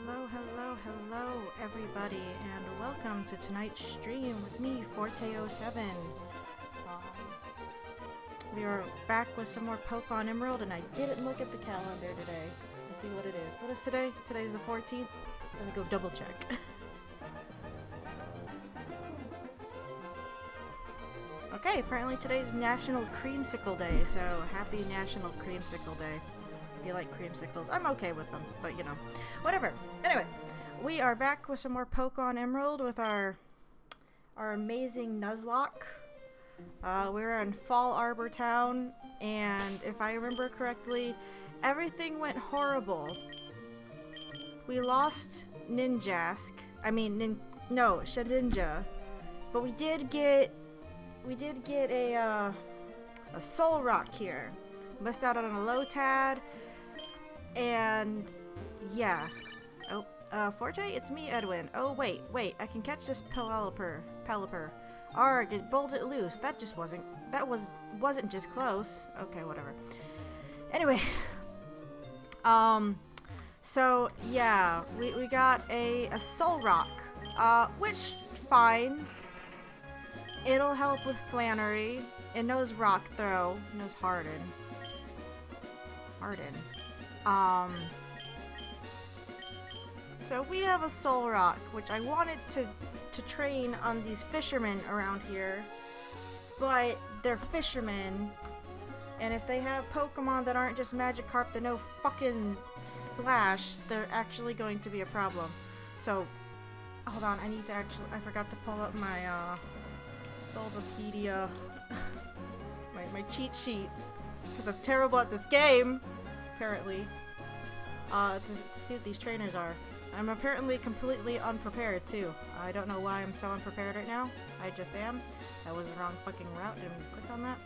Hello, everybody, and welcome to tonight's stream with me, Forte07. We are back with some more Pokemon Emerald, and I didn't look at the calendar today to see what it is. What is today? Today's the 14th? Let me go double check. Okay, apparently today's National Creamsicle Day, so happy National Creamsicle Day. If you like creamsicles, I'm okay with them, but you know, whatever. Anyway, we are back with some more Pokemon Emerald with our amazing Nuzlocke. We're in Fall Arbor Town, and if I remember correctly, everything went horrible. We lost Shedinja, but we did get a Soul Rock here. Missed out on a Lotad, and yeah. Oh, Forte, it's me, Edwin. Oh, wait, I can catch this Pelipper. Arg, it bolted loose. That wasn't just close. Okay, whatever. Anyway, so yeah, we got a Soul Rock, which, fine. It'll help with Flannery. It knows Rock Throw. It knows Harden. So we have a Soul Rock, which I wanted to train on these fishermen around here, but they're fishermen, and if they have Pokemon that aren't just Magikarp that know fucking Splash, they're actually going to be a problem. So, hold on, I forgot to pull up my, Bulbapedia, my cheat sheet, because I'm terrible at this game, apparently, to see what these trainers are. I'm apparently completely unprepared, too. I don't know why I'm so unprepared right now. I just am. That was the wrong fucking route. Didn't click on that.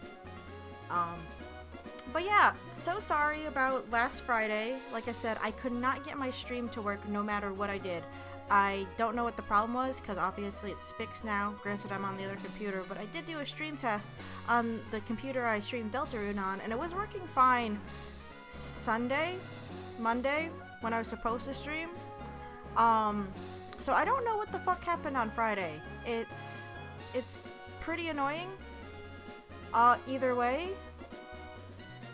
But yeah, so sorry about last Friday. Like I said, I could not get my stream to work no matter what I did. I don't know what the problem was, because obviously it's fixed now. Granted, I'm on the other computer, but I did do a stream test on the computer I streamed Deltarune on, and it was working fine Monday, when I was supposed to stream. So I don't know what the fuck happened on Friday. It's pretty annoying, either way,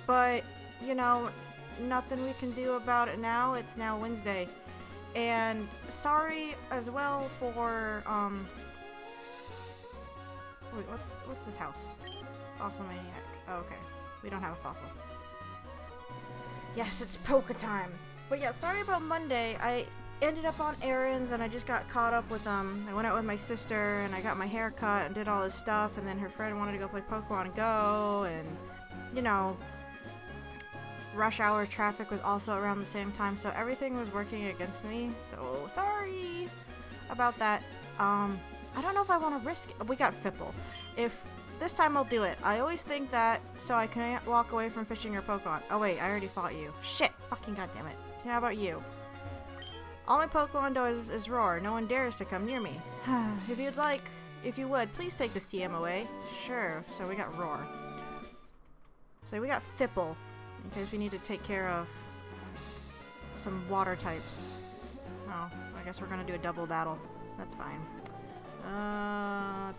but, you know, nothing we can do about it now. It's now Wednesday. And sorry as well for, wait, what's this house? Fossil Maniac. Oh, okay. We don't have a fossil. Yes, it's Poke time. But yeah, sorry about Monday. I ended up on errands and I just got caught up with them. I went out with my sister and I got my hair cut and did all this stuff, and then her friend wanted to go play Pokemon Go, and, you know, rush hour traffic was also around the same time, so everything was working against me, so sorry about that. I don't know if I want to risk it. We got Fipple. If this time I'll do it. I always think that so I can't walk away from fishing your Pokemon. Oh wait, I already fought you. Shit, fucking goddammit. How about you? All my Pokemon does is roar. No one dares to come near me. If you would, please take this TM away. Sure. So we got roar. So we got Fipple, in case we need to take care of some water types. Oh, I guess we're gonna do a double battle. That's fine.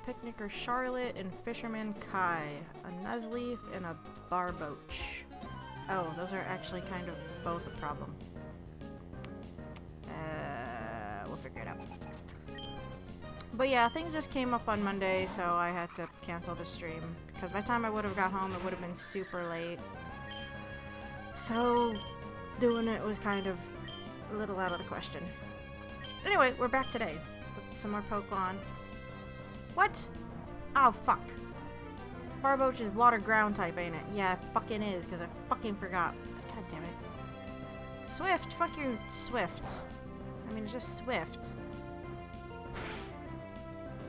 Picnicker Charlotte and Fisherman Kai. A Nuzleaf and a Barboach. Oh, those are actually kind of both a problem. We'll figure it out. But yeah, things just came up on Monday, so I had to cancel the stream. Because by the time I would have got home, it would have been super late. So, doing it was kind of a little out of the question. Anyway, we're back today with some more Pokemon. What? Oh, fuck. Barboach is water ground type, ain't it? Yeah, it fucking is, because I fucking forgot. God damn it. Swift! Fuck your Swift. I mean, it's just Swift.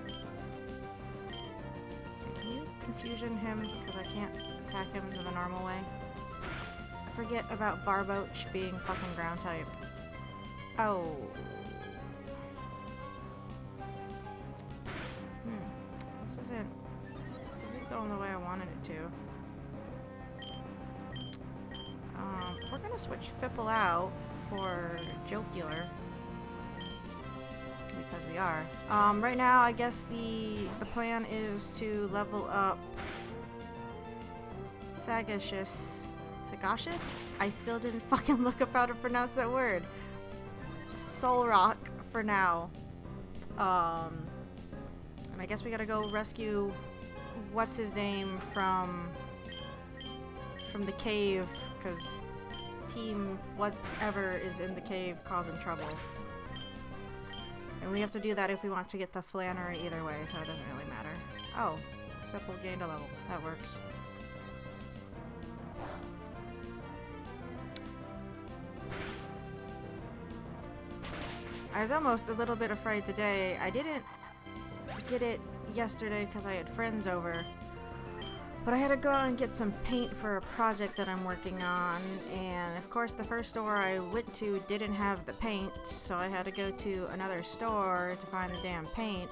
Okay, can you confusion him? Because I can't attack him the normal way. I forget about Barboach being fucking ground type. Oh. This isn't going the way I wanted it to. We're gonna switch Fipple out for Jocular. because we are. Right now, I guess the plan is to level up Sagacious. I still didn't fucking look up how to pronounce that word. Solrock for now. And I guess we gotta go rescue what's his name from the cave, because team whatever is in the cave causing trouble. And we have to do that if we want to get to Flannery either way, so it doesn't really matter. Oh, Triple gained a level. That works. I was almost a little bit afraid today. I didn't get it yesterday because I had friends over. But I had to go out and get some paint for a project that I'm working on, and of course the first store I went to didn't have the paint, so I had to go to another store to find the damn paint.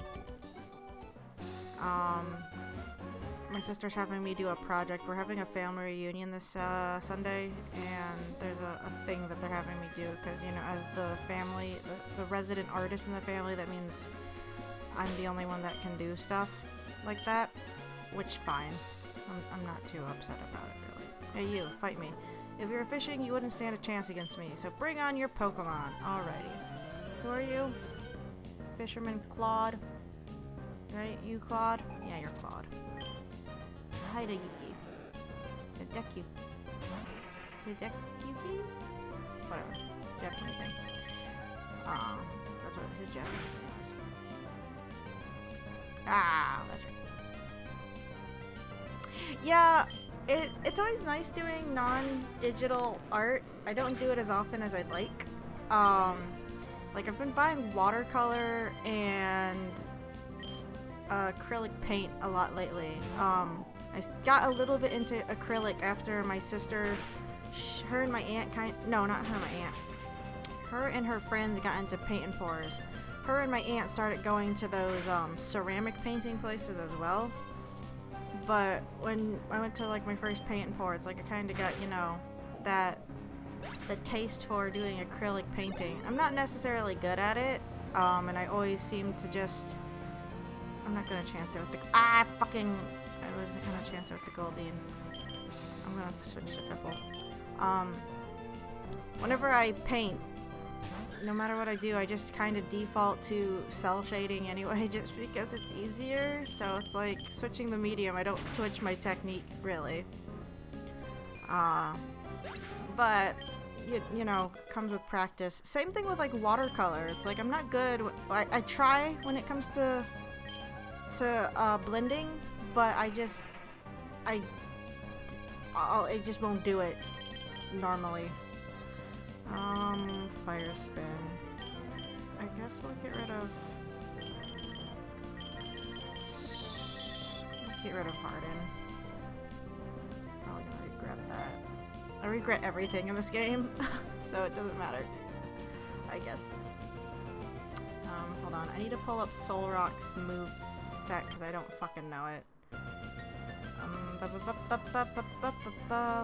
My sister's having me do a project. We're having a family reunion this Sunday, and there's a thing that they're having me do, because, you know, as the family, the resident artist in the family, that means I'm the only one that can do stuff like that, which fine. I'm not too upset about it, really. Hey, you, fight me. If you were fishing, you wouldn't stand a chance against me, so bring on your Pokemon. Alrighty. Who are you? Fisherman Claude. Right? You Claude? Yeah, you're Claude. Hideyuki. Hideki. Hideki? Whatever. Japanese thing. That's what his Japanese name is. Ah, that's right. Yeah, it's always nice doing non-digital art. I don't do it as often as I'd like. Like I've been buying watercolor and acrylic paint a lot lately. I got a little bit into acrylic after my sister, her and my aunt no, not her and my aunt. Her and her friends got into paint and pours. Her and my aunt started going to those ceramic painting places as well. But when I went to like my first paint and pour, it's like I kind of got, you know, the taste for doing acrylic painting. I'm not necessarily good at it, and I always seem to just, I'm not gonna chance it with the, I wasn't gonna chance it with the Goldeen. I'm gonna switch to Fipple. Whenever I paint, no matter what I do, I just kind of default to cell shading anyway, just because it's easier. So it's like switching the medium. I don't switch my technique really. But you know, comes with practice. Same thing with like watercolor. It's like I'm not good. I try when it comes to blending, but I just won't do it normally. Fire spin. I guess we'll get rid of Harden. Probably gonna regret that. I regret everything in this game, so it doesn't matter, I guess. Hold on. I need to pull up Solrock's move set because I don't fucking know it.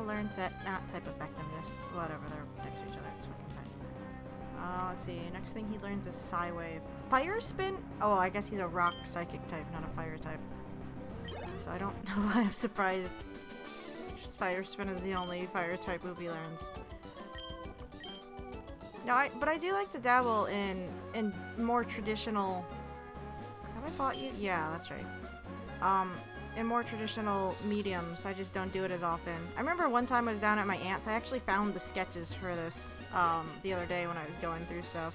Learn set, not type effectiveness. Whatever, they're next to each other. It's fucking fine. Let's see. Next thing he learns is Psy Wave. Fire Spin? Oh, I guess he's a rock psychic type, not a fire type. So I don't know why I'm surprised. Just Fire Spin is the only fire type move he learns. No, but I do like to dabble in more traditional. Have I fought you? Yeah, that's right. In more traditional mediums. I just don't do it as often. I remember one time I was down at my aunt's. I actually found the sketches for this the other day when I was going through stuff.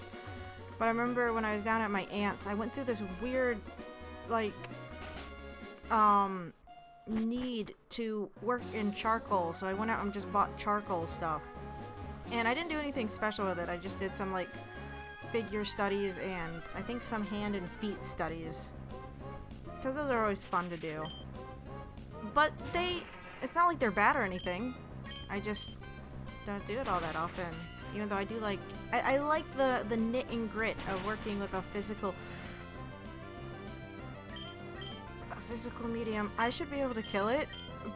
But I remember when I was down at my aunt's, I went through this weird, like, need to work in charcoal. So I went out and just bought charcoal stuff. And I didn't do anything special with it. I just did some, like, figure studies and I think some hand and feet studies. Because those are always fun to do. But it's not like they're bad or anything. I just don't do it all that often. Even though I do like, I like the knit and grit of working with a physical medium. I should be able to kill it,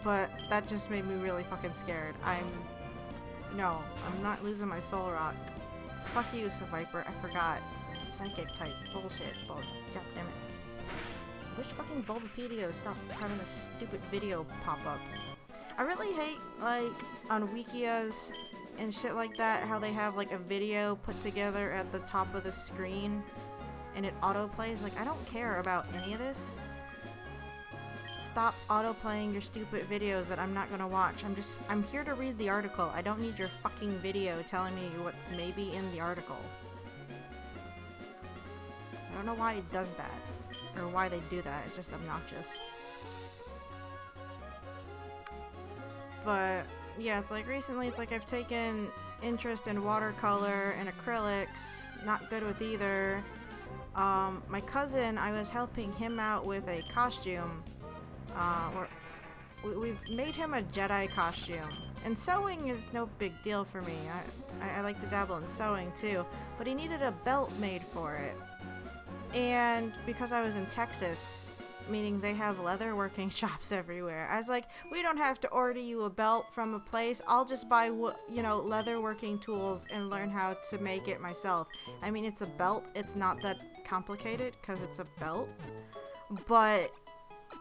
but that just made me really fucking scared. I'm not losing my Solrock. Fuck you, Viper. I forgot. psychic type bullshit. God damn it. I wish fucking Bulbapedia would stop having this stupid video pop up. I really hate, like, on Wikias and shit like that, how they have, like, a video put together at the top of the screen and it auto-plays. Like, I don't care about any of this. Stop auto-playing your stupid videos that I'm not gonna watch. I'm here to read the article. I don't need your fucking video telling me what's maybe in the article. I don't know why it does that. Or why they do that. It's just obnoxious. But, yeah, it's like recently, it's like I've taken interest in watercolor and acrylics. Not good with either. My cousin, I was helping him out with a costume. We've made him a Jedi costume. And sewing is no big deal for me. I like to dabble in sewing too. But he needed a belt made for it. And because I was in Texas, meaning they have leather working shops everywhere, I was like, we don't have to order you a belt from a place. I'll just buy, you know, leather working tools and learn how to make it myself. I mean, it's a belt. It's not that complicated because it's a belt. But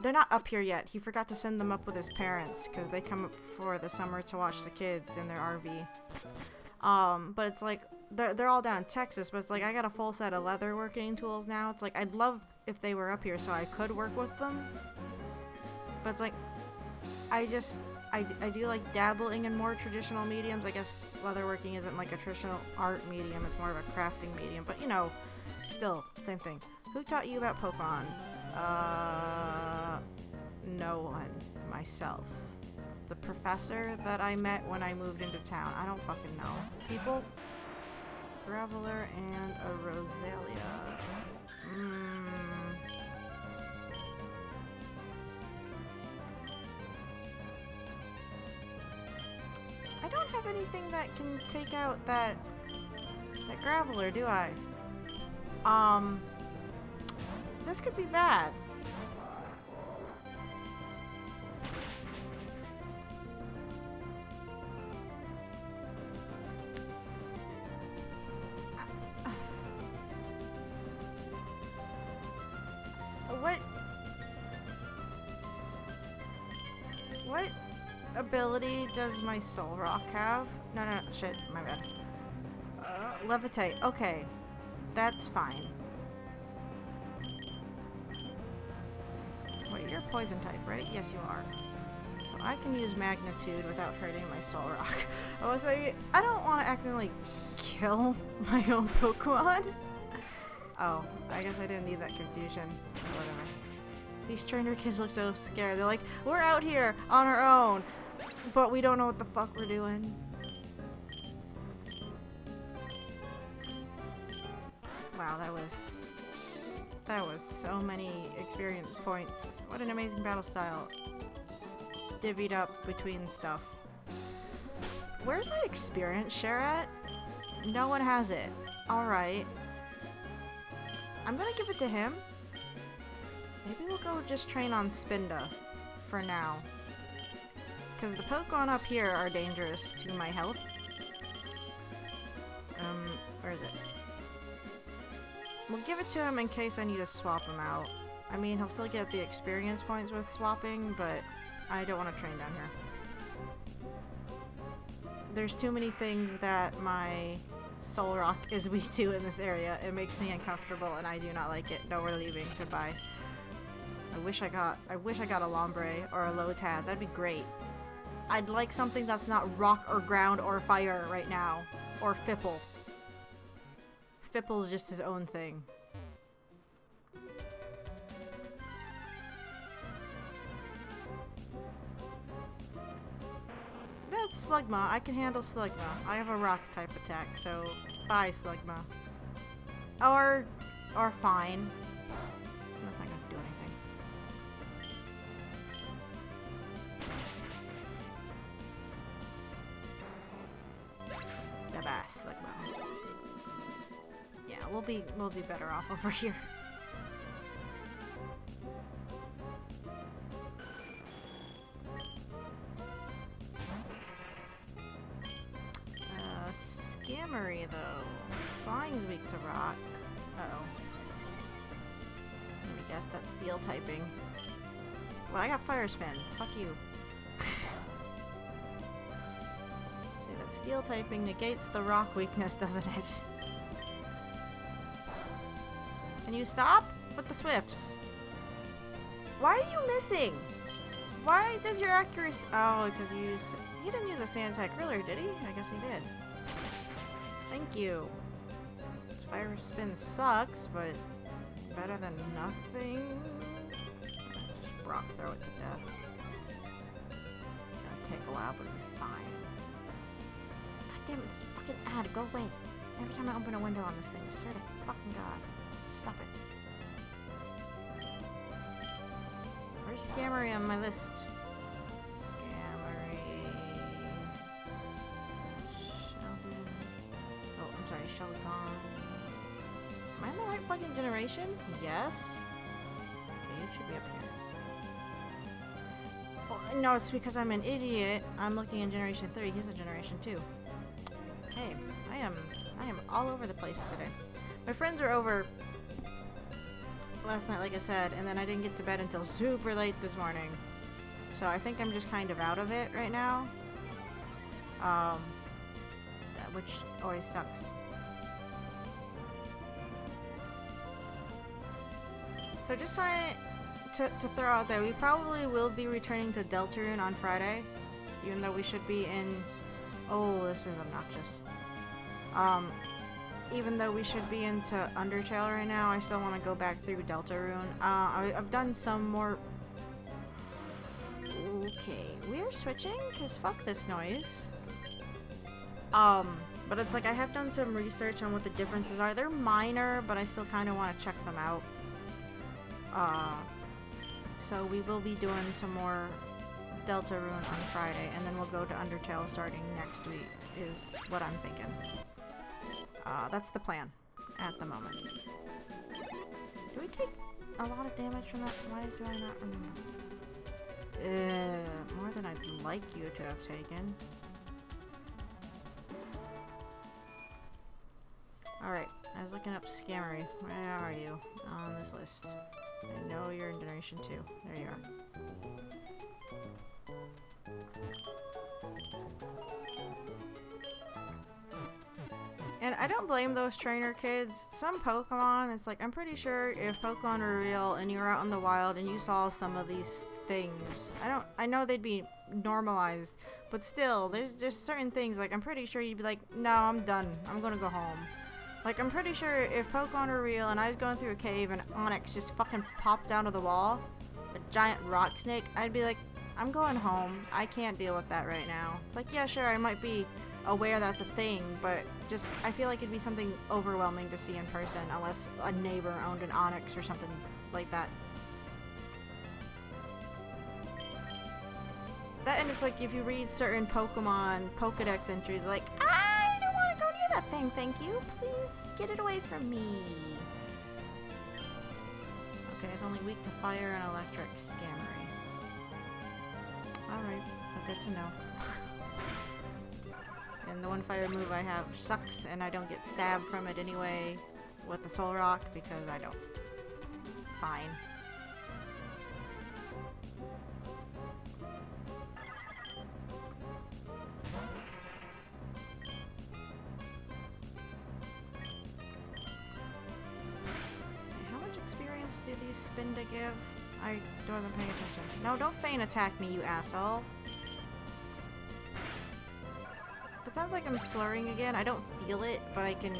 they're not up here yet. He forgot to send them up with his parents because they come up for the summer to watch the kids in their RV. But it's like, they're all down in Texas, but it's like I got a full set of leather working tools now. It's like I'd love if they were up here so I could work with them. But it's like, I do like dabbling in more traditional mediums. I guess leatherworking isn't like a traditional art medium. It's more of a crafting medium. But, you know, still, same thing. Who taught you about Pokemon? No one. Myself. The professor that I met when I moved into town. I don't fucking know. People? Graveler and a Roselia. I don't have anything that can take out that Graveler, do I? This could be bad. What ability does my Soul Rock have? No, shit, my bad. Levitate. Okay, that's fine. Wait, you're poison type, right? Yes, you are. So I can use magnitude without hurting my Soul Rock. I was like, I don't want to accidentally kill my own Pokemon. Oh, I guess I didn't need that confusion. Whatever. These trainer kids look so scared. They're like, we're out here on our own, but we don't know what the fuck we're doing. Wow, that was so many experience points. What an amazing battle style. Divvied up between stuff. Where's my experience share at? No one has it. Alright. I'm gonna give it to him. Maybe we'll go just train on Spinda for now. Because the Pokemon up here are dangerous to my health. Where is it? We'll give it to him in case I need to swap him out. I mean, he'll still get the experience points with swapping, but I don't want to train down here. There's too many things that my Soul Rock is weak to in this area. It makes me uncomfortable and I do not like it. No, we're leaving. Goodbye. I wish I got a Lombre or a Lotad. That'd be great. I'd like something that's not rock or ground or fire right now. Or Fipple. Fipple's just his own thing. That's Slugma. I can handle Slugma. I have a rock type attack, so bye Slugma. Or fine. That's not gonna do anything. The bass Slugma. Yeah, we'll be better off over here. Scammery though. Flying's weak to rock. Uh-oh. Let me guess, that's steel typing. Well, I got fire spin. Fuck you. See, that steel typing negates the rock weakness, doesn't it? Can you stop with the swifts? Why are you missing? Why does your accuracy... Oh, because he didn't use a sand attack earlier, did he? I guess he did. Thank you. This fire spin sucks, but better than nothing. Just rock throw it to death. It's gonna take a while, but it'll be fine. God damn it, this fucking ad, go away. Every time I open a window on this thing, I swear to fucking God. Stop it. Where's Scammery on my list? Scammery. Sheldon. Oh, I'm sorry, Sheldon. Am I in the right fucking generation? Yes. Okay, it should be up here. Well, no, it's because I'm an idiot. I'm looking in generation 3. He's a generation 2. Okay, I am all over the place today. My friends are over last night, like I said, and then I didn't get to bed until super late this morning. So I think I'm just kind of out of it right now. Which always sucks. So just trying to throw out there, we probably will be returning to Deltarune on Friday, even though we should be in... Oh, this is obnoxious. Even though we should be into Undertale right now, I still want to go back through Deltarune. I've done some more... Okay, we are switching, because fuck this noise. But it's like I have done some research on what the differences are. They're minor, but I still kind of want to check them out. So we will be doing some more Deltarune on Friday, and then we'll go to Undertale starting next week, is what I'm thinking. That's the plan at the moment. Do we take a lot of damage from that? Why do I not remember? More than I'd like you to have taken. Alright, I was looking up Scammery. Where are you on this list? I know you're in Generation 2. There you are. And I don't blame those trainer kids. Some Pokemon, it's like, I'm pretty sure if Pokemon were real and you were out in the wild and you saw some of these things, I know they'd be normalized, but still, there's just certain things, like, I'm pretty sure you'd be like, no, I'm done. I'm gonna go home. Like, I'm pretty sure if Pokemon were real and I was going through a cave and Onyx just fucking popped out of the wall, a giant rock snake, I'd be like, I'm going home. I can't deal with that right now. It's like, yeah, sure, I might be aware that's a thing, but just, I feel like it'd be something overwhelming to see in person unless a neighbor owned an Onyx or something like that. That, and it's like, if you read certain Pokemon Pokedex entries, like, I don't want to go near that thing, thank you. Please get it away from me. Okay, it's only weak to fire and electric. Scammery. Alright, good to know. And the one fire move I have sucks, and I don't get stabbed from it anyway with the Soul Rock because I don't. Fine. How much experience do these spin to give? I wasn't paying attention. No, don't feign attack me, you asshole. It sounds like I'm slurring again. I don't feel it, but I can,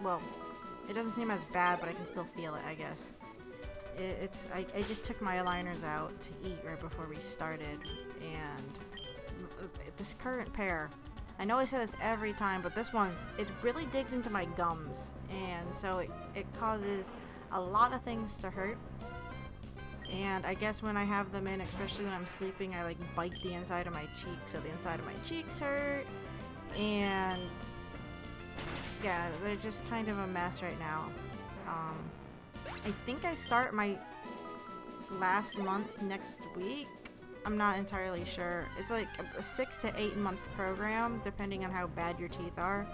well, it doesn't seem as bad, but I can still feel it, I guess. I just took my aligners out to eat right before we started, and this current pair, I know I say this every time, but this one, it really digs into my gums, and so it causes a lot of things to hurt. And I guess when I have them in, especially when I'm sleeping, I like bite the inside of my cheek, so the inside of my cheeks hurt. And yeah, they're just kind of a mess right now. I think I start my last month next week. I'm not entirely sure. It's like a 6 to 8 month program, depending on how bad your teeth are.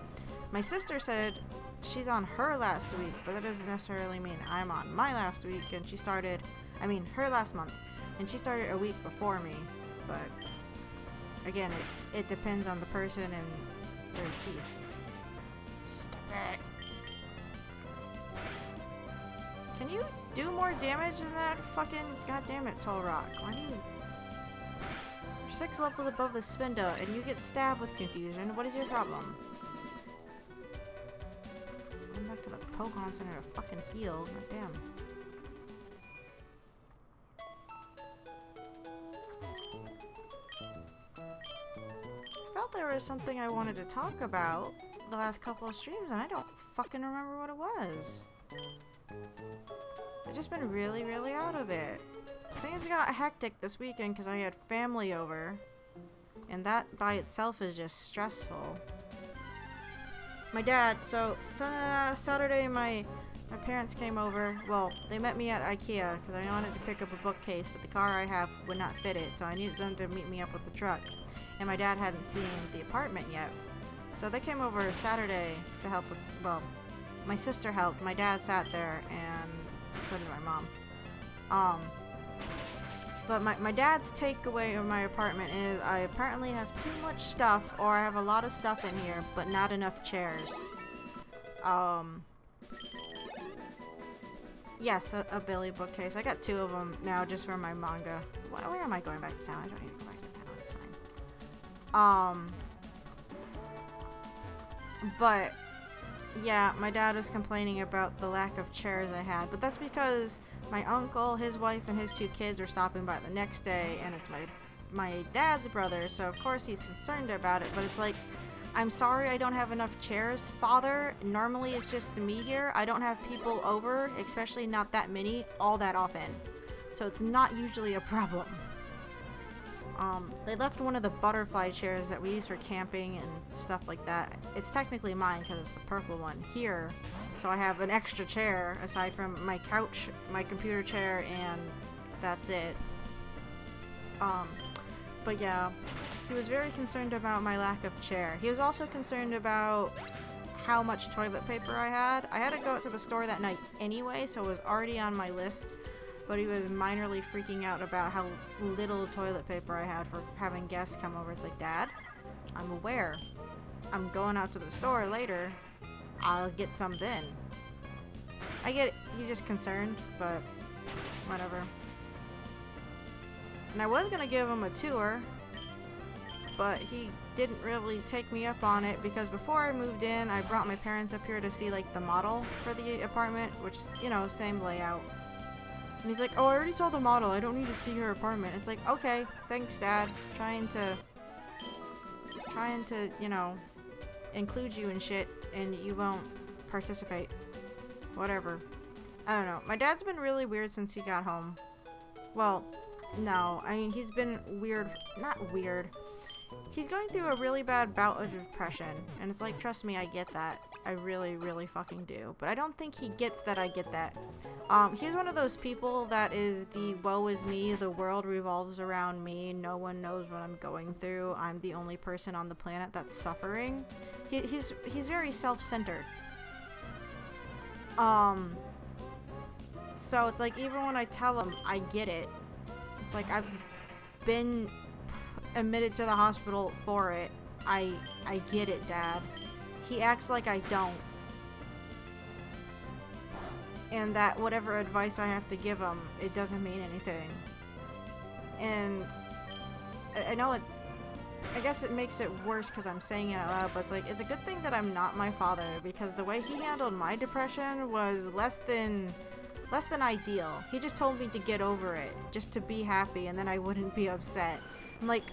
My sister said she's on her last week, but that doesn't necessarily mean I'm on my last week, and she started, I mean, her last month, and she started a week before me, but again, it depends on the person and their teeth. Stop it. Can you do more damage than that? Fucking goddamn it, Soul Rock. Why do you... You're 6 levels above the Spinda, and you get stabbed with confusion. What is your problem? I'm back to the Pokemon Center to fucking heal. Goddamn. I felt there was something I wanted to talk about the last couple of streams, and I don't fucking remember what it was. I've just been really, really out of it. Things got hectic this weekend because I had family over, and that by itself is just stressful. My dad, so Saturday my parents came over. Well, they met me at IKEA because I wanted to pick up a bookcase, but the car I have would not fit it, so I needed them to meet me up with the truck. And my dad hadn't seen the apartment yet. So they came over Saturday to help with, well, my sister helped. My dad sat there, and so did my mom. But my dad's takeaway of my apartment is I apparently have too much stuff, or I have a lot of stuff in here, but not enough chairs. Yes, a Billy bookcase. I got 2 of them now just for my manga. Where am I going back to town? I don't need to go back to town. It's fine. But yeah, my dad was complaining about the lack of chairs I had, but that's because my uncle, his wife, and his 2 kids were stopping by the next day, and it's my dad's brother, so of course he's concerned about it, but it's like, I'm sorry I don't have enough chairs, father. Normally it's just me here. I don't have people over, especially not that many, all that often. So it's not usually a problem. They left one of the butterfly chairs that we use for camping and stuff like that. It's technically mine because it's the purple one here. So I have an extra chair aside from my couch, my computer chair, and that's it. But yeah, he was very concerned about my lack of chair. He was also concerned about how much toilet paper I had. I had to go out to the store that night anyway, so it was already on my list. But he was minorly freaking out about how little toilet paper I had for having guests come over. It's like, Dad, I'm aware. I'm going out to the store later. I'll get some then. I get it. He's just concerned, but whatever. And I was going to give him a tour, but he didn't really take me up on it because before I moved in, I brought my parents up here to see like the model for the apartment, which is, you know, same layout. And he's like, oh, I already saw the model. I don't need to see her apartment. It's like, okay, thanks, Dad. Trying to, you know, include you in shit, and you won't participate. Whatever. I don't know. My dad's been really weird since he got home. Well, no. I mean, he's been weird. Not weird. He's going through a really bad bout of depression. And it's like, trust me, I get that. I really, really fucking do. But I don't think he gets that I get that. He's one of those people that is the woe is me, the world revolves around me, no one knows what I'm going through, I'm the only person on the planet that's suffering. He's very self-centered. So it's like, even when I tell him I get it, it's like, I've been admitted to the hospital for it. I get it, Dad. He acts like I don't. And that whatever advice I have to give him, it doesn't mean anything. And I know it's, I guess it makes it worse because I'm saying it out loud, but it's like, it's a good thing that I'm not my father, because the way he handled my depression was less than ideal. He just told me to get over it, just to be happy, and then I wouldn't be upset. I'm like,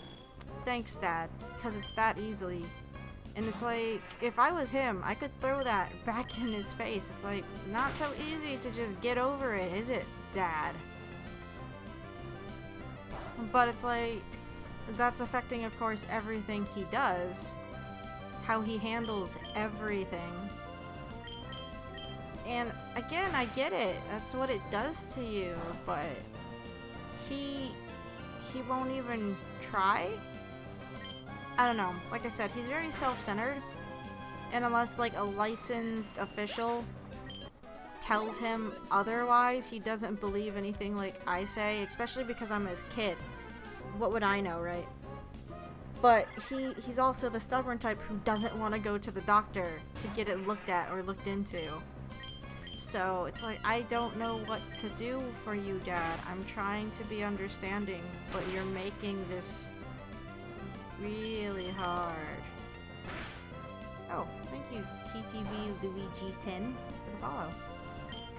thanks, Dad, because it's that easily. And it's like, if I was him, I could throw that back in his face. It's like, not so easy to just get over it, is it, Dad? But it's like, that's affecting, of course, everything he does. How he handles everything. And again, I get it. That's what it does to you. But he won't even try? I don't know. Like I said, he's very self-centered. And unless like a licensed official tells him otherwise, he doesn't believe anything like I say, especially because I'm his kid. What would I know, right? But he's also the stubborn type who doesn't want to go to the doctor to get it looked at or looked into. So it's like, I don't know what to do for you, Dad. I'm trying to be understanding, but you're making this really hard. Oh, thank you, TTV Luigi 10 for the follow.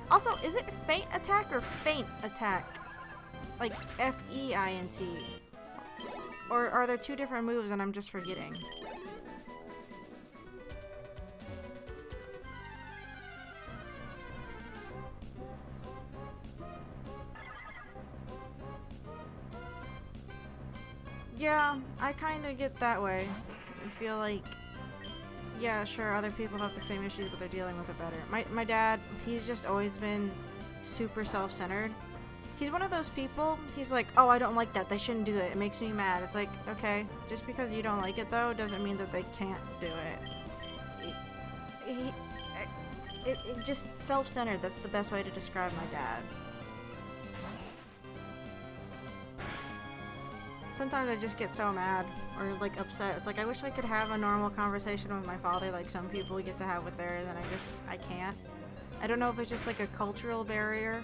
Also, is it feint attack or feint attack? Like F-E-I-N-T. Or are there two different moves and I'm just forgetting? Yeah, I kind of get that way. I feel like, yeah, sure, other people have the same issues, but they're dealing with it better. My dad, he's just always been super self-centered. He's one of those people, he's like, oh, I don't like that, they shouldn't do it, it makes me mad. It's like, okay, just because you don't like it, though, doesn't mean that they can't do it. It just self-centered, that's the best way to describe my dad. Sometimes I just get so mad or like upset. It's like I wish I could have a normal conversation with my father like some people get to have with theirs, and I can't. I don't know if it's just like a cultural barrier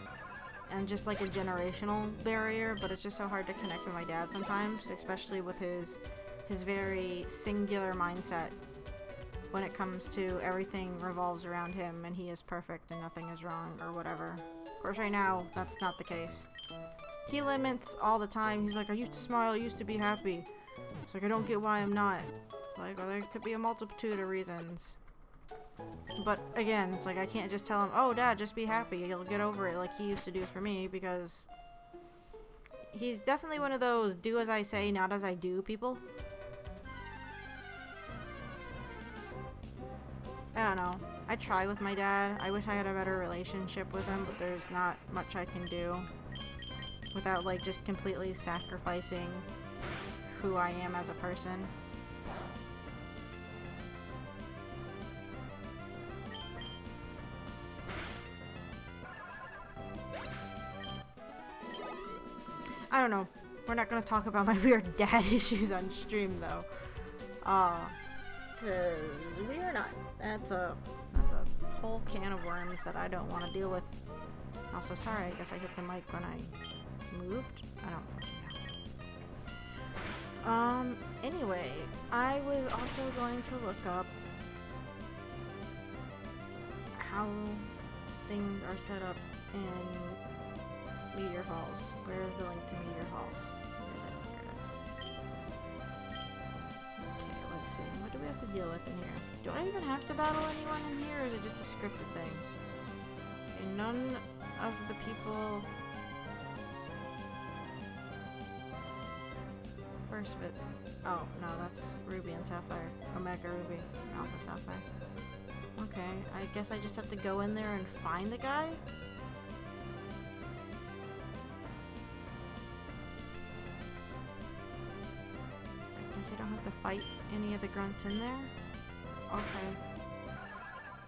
and just like a generational barrier, but it's just so hard to connect with my dad sometimes, especially with his very singular mindset when it comes to everything revolves around him and he is perfect and nothing is wrong or whatever. Of course, right now that's not the case. He laments all the time. He's like, I used to smile, I used to be happy. It's like, I don't get why I'm not. It's like, well, there could be a multitude of reasons. But again, it's like, I can't just tell him, oh, Dad, just be happy. You'll get over it like he used to do for me, because he's definitely one of those do as I say, not as I do people. I don't know. I try with my dad. I wish I had a better relationship with him, but there's not much I can do without like just completely sacrificing who I am as a person. I don't know. We're not gonna talk about my weird dad issues on stream though. Cause we are not. That's a whole can of worms that I don't want to deal with. Also, sorry, I guess I hit the mic when I moved? I don't fucking know. Anyway, I was also going to look up how things are set up in Meteor Falls. Where is the link to Meteor Falls? Where is it? Here it is. Okay, let's see. What do we have to deal with in here? Do I even have to battle anyone in here, or is it just a scripted thing? Okay, none of the people... First bit. Oh, no, that's Ruby and Sapphire. Omega Ruby, Alpha Sapphire. Okay, I guess I just have to go in there and find the guy? I guess I don't have to fight any of the grunts in there? Okay.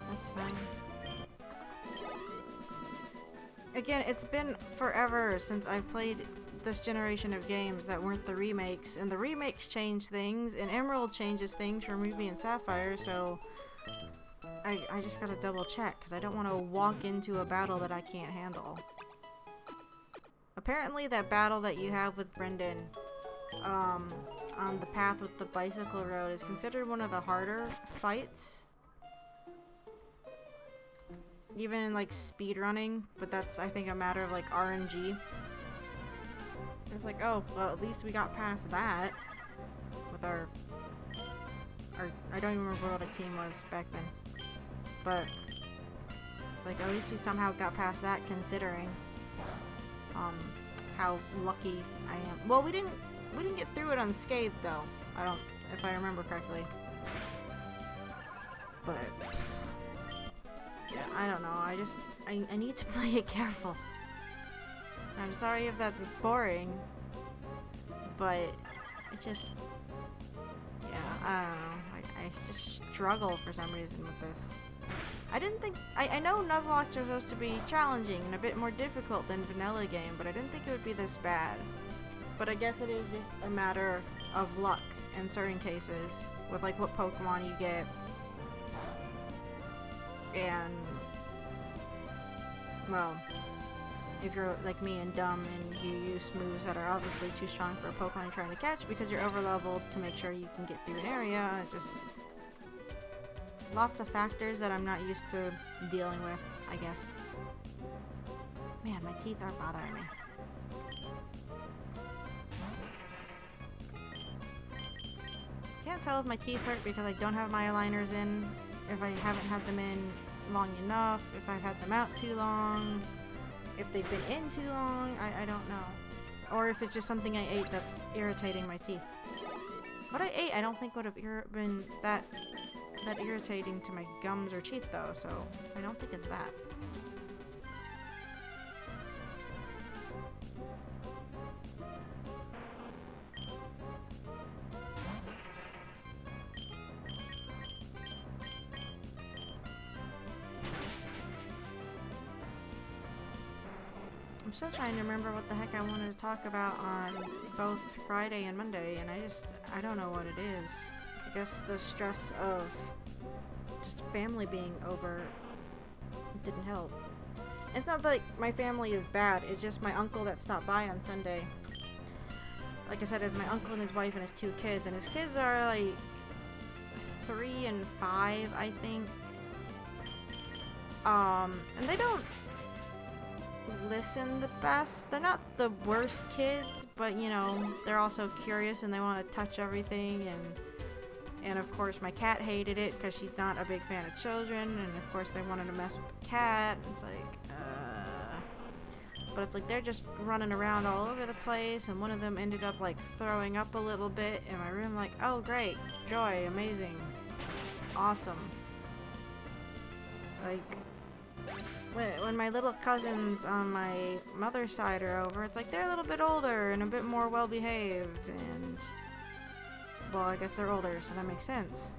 That's fine. Again, it's been forever since I've played this generation of games that weren't the remakes, and the remakes change things, and Emerald changes things for Ruby and Sapphire, so I just gotta double check, because I don't want to walk into a battle that I can't handle. Apparently that battle that you have with Brendan on the path with the bicycle road is considered one of the harder fights. Even in like speedrunning, but that's I think a matter of like RNG. It's like, oh, well, at least we got past that with our I don't even remember what our team was back then. But it's like at least we somehow got past that, considering how lucky I am. Well, we didn't get through it unscathed though. If I remember correctly. But yeah, I don't know. I need to play it careful. I'm sorry if that's boring, but it just, yeah, I don't know. I just struggle for some reason with this. I didn't think... I know Nuzlocke are supposed to be challenging and a bit more difficult than vanilla game, but I didn't think it would be this bad. But I guess it is just a matter of luck in certain cases, with like what Pokemon you get. And... well, if you're like me and dumb and you use moves that are obviously too strong for a Pokemon you're trying to catch because you're over-leveled to make sure you can get through an area, just... lots of factors that I'm not used to dealing with, I guess. Man, my teeth are bothering me. Can't tell if my teeth hurt because I don't have my aligners in, if I haven't had them in long enough, if I've had them out too long, if they've been in too long, I don't know. Or if it's just something I ate that's irritating my teeth. What I ate I don't think would have been that irritating to my gums or teeth though, so I don't think it's that. I'm still trying to remember what the heck I wanted to talk about on both Friday and Monday, and I don't know what it is. I guess the stress of just family being over didn't help. It's not like my family is bad, it's just my uncle that stopped by on Sunday. Like I said, it's my uncle and his wife and his 2 kids, and his kids are like 3 and 5, I think. And they don't listen the best. They're not the worst kids, but you know, they're also curious and they want to touch everything, and of course my cat hated it because she's not a big fan of children, and of course they wanted to mess with the cat. It's like, but it's like they're just running around all over the place, and one of them ended up like throwing up a little bit in my room. Like, oh great, joy, amazing, awesome. Like, when my little cousins on my mother's side are over, it's like they're a little bit older and a bit more well behaved, and well, I guess they're older, so that makes sense.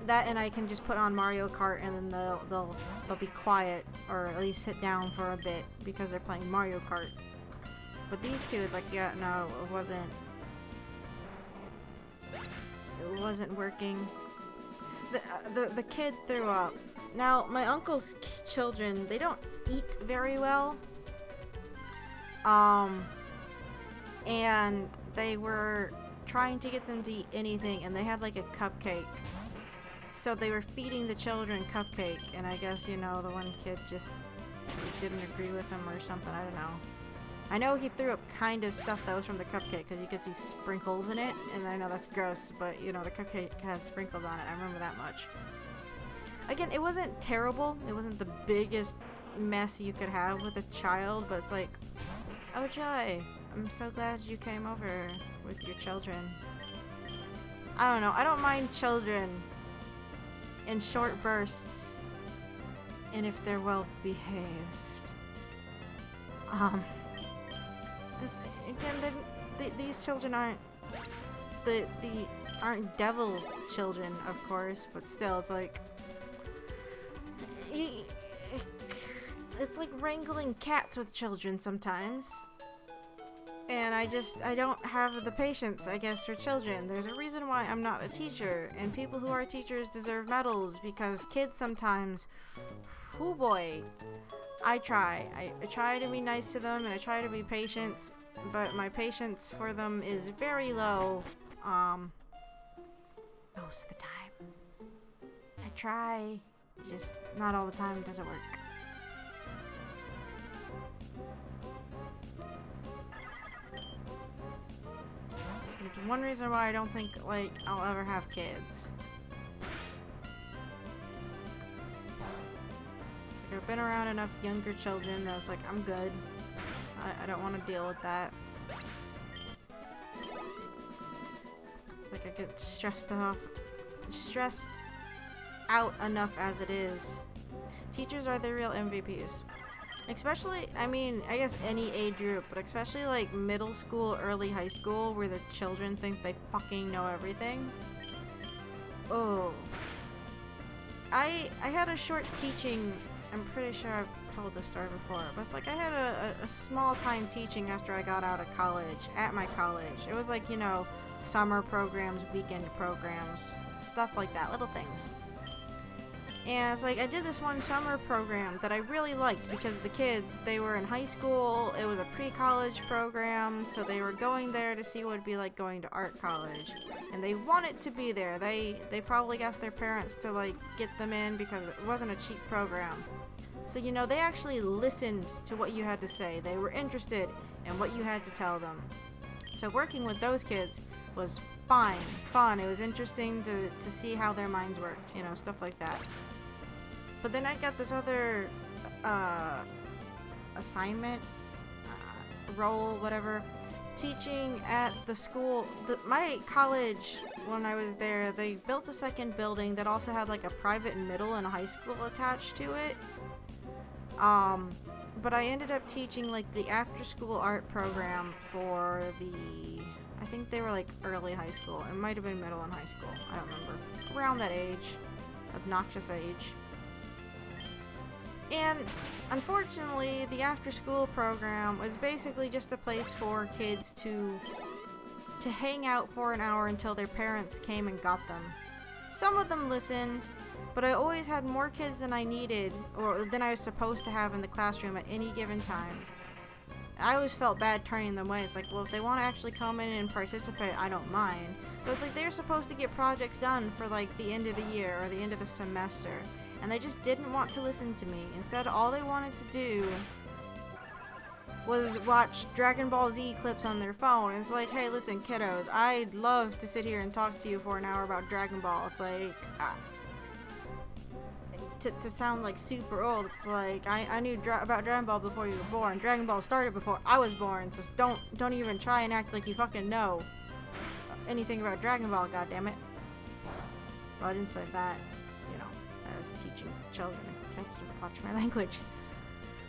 That, and I can just put on Mario Kart and then they'll be quiet, or at least sit down for a bit because they're playing Mario Kart. But these two, it's like, yeah, no, it wasn't working. The kid threw up. Now, my uncle's children, they don't eat very well. And they were trying to get them to eat anything, and they had like a cupcake. So they were feeding the children cupcake, and I guess, you know, the one kid just didn't agree with him or something, I don't know. I know he threw up kind of stuff that was from the cupcake, because you could see sprinkles in it, and I know that's gross, but, you know, the cupcake had sprinkles on it, I remember that much. Again, it wasn't terrible, it wasn't the biggest mess you could have with a child, but it's like, oh Joy, I'm so glad you came over with your children. I don't know, I don't mind children in short bursts, and if they're well behaved. Again, these children aren't aren't devil children, of course, but still, it's like it's like wrangling cats with children sometimes. And I don't have the patience, I guess, for children. There's a reason why I'm not a teacher, and people who are teachers deserve medals, because kids sometimes, oh boy, I try. I try to be nice to them, and I try to be patient, but my patience for them is very low, most of the time. I try, just not all the time, it doesn't work. There's one reason why I don't think, like, I'll ever have kids. It's like I've been around enough younger children that I was like, I'm good. I don't want to deal with that. It's like I get stressed out enough as it is. Teachers are the real MVPs. Especially, I mean, I guess any age group, but especially like middle school, early high school, where the children think they fucking know everything. Oh. I had a short teaching, I'm pretty sure I've told this story before, but it's like I had a small time teaching after I got out of college, at my college. It was like, you know, summer programs, weekend programs, stuff like that, little things. And it's like I did this one summer program that I really liked because the kids, they were in high school, it was a pre-college program, so they were going there to see what it'd be like going to art college. And they wanted to be there. They probably asked their parents to like get them in because it wasn't a cheap program. So, you know, they actually listened to what you had to say. They were interested in what you had to tell them. So working with those kids was fun. It was interesting to see how their minds worked, you know, stuff like that. But then I got this other assignment, role, whatever, teaching at the school. My college, when I was there, they built a second building that also had like a private middle and high school attached to it. But I ended up teaching like the after-school art program for the, I think they were like early high school. It might have been middle and high school. I don't remember. Around that age. Obnoxious age. And unfortunately, the after-school program was basically just a place for kids to hang out for an hour until their parents came and got them. Some of them listened, but I always had more kids than I needed, or than I was supposed to have in the classroom at any given time. I always felt bad turning them away. It's like, well, if they want to actually come in and participate, I don't mind. But it's like they're supposed to get projects done for like the end of the year or the end of the semester. And they just didn't want to listen to me. Instead, all they wanted to do was watch Dragon Ball Z clips on their phone. And it's like, hey, listen, kiddos, I'd love to sit here and talk to you for an hour about Dragon Ball. It's like, to sound like super old, it's like, I knew about Dragon Ball before you were born. Dragon Ball started before I was born, so don't even try and act like you fucking know anything about Dragon Ball, goddammit. Well, I didn't say that, you know, as teaching children. I have to watch my language.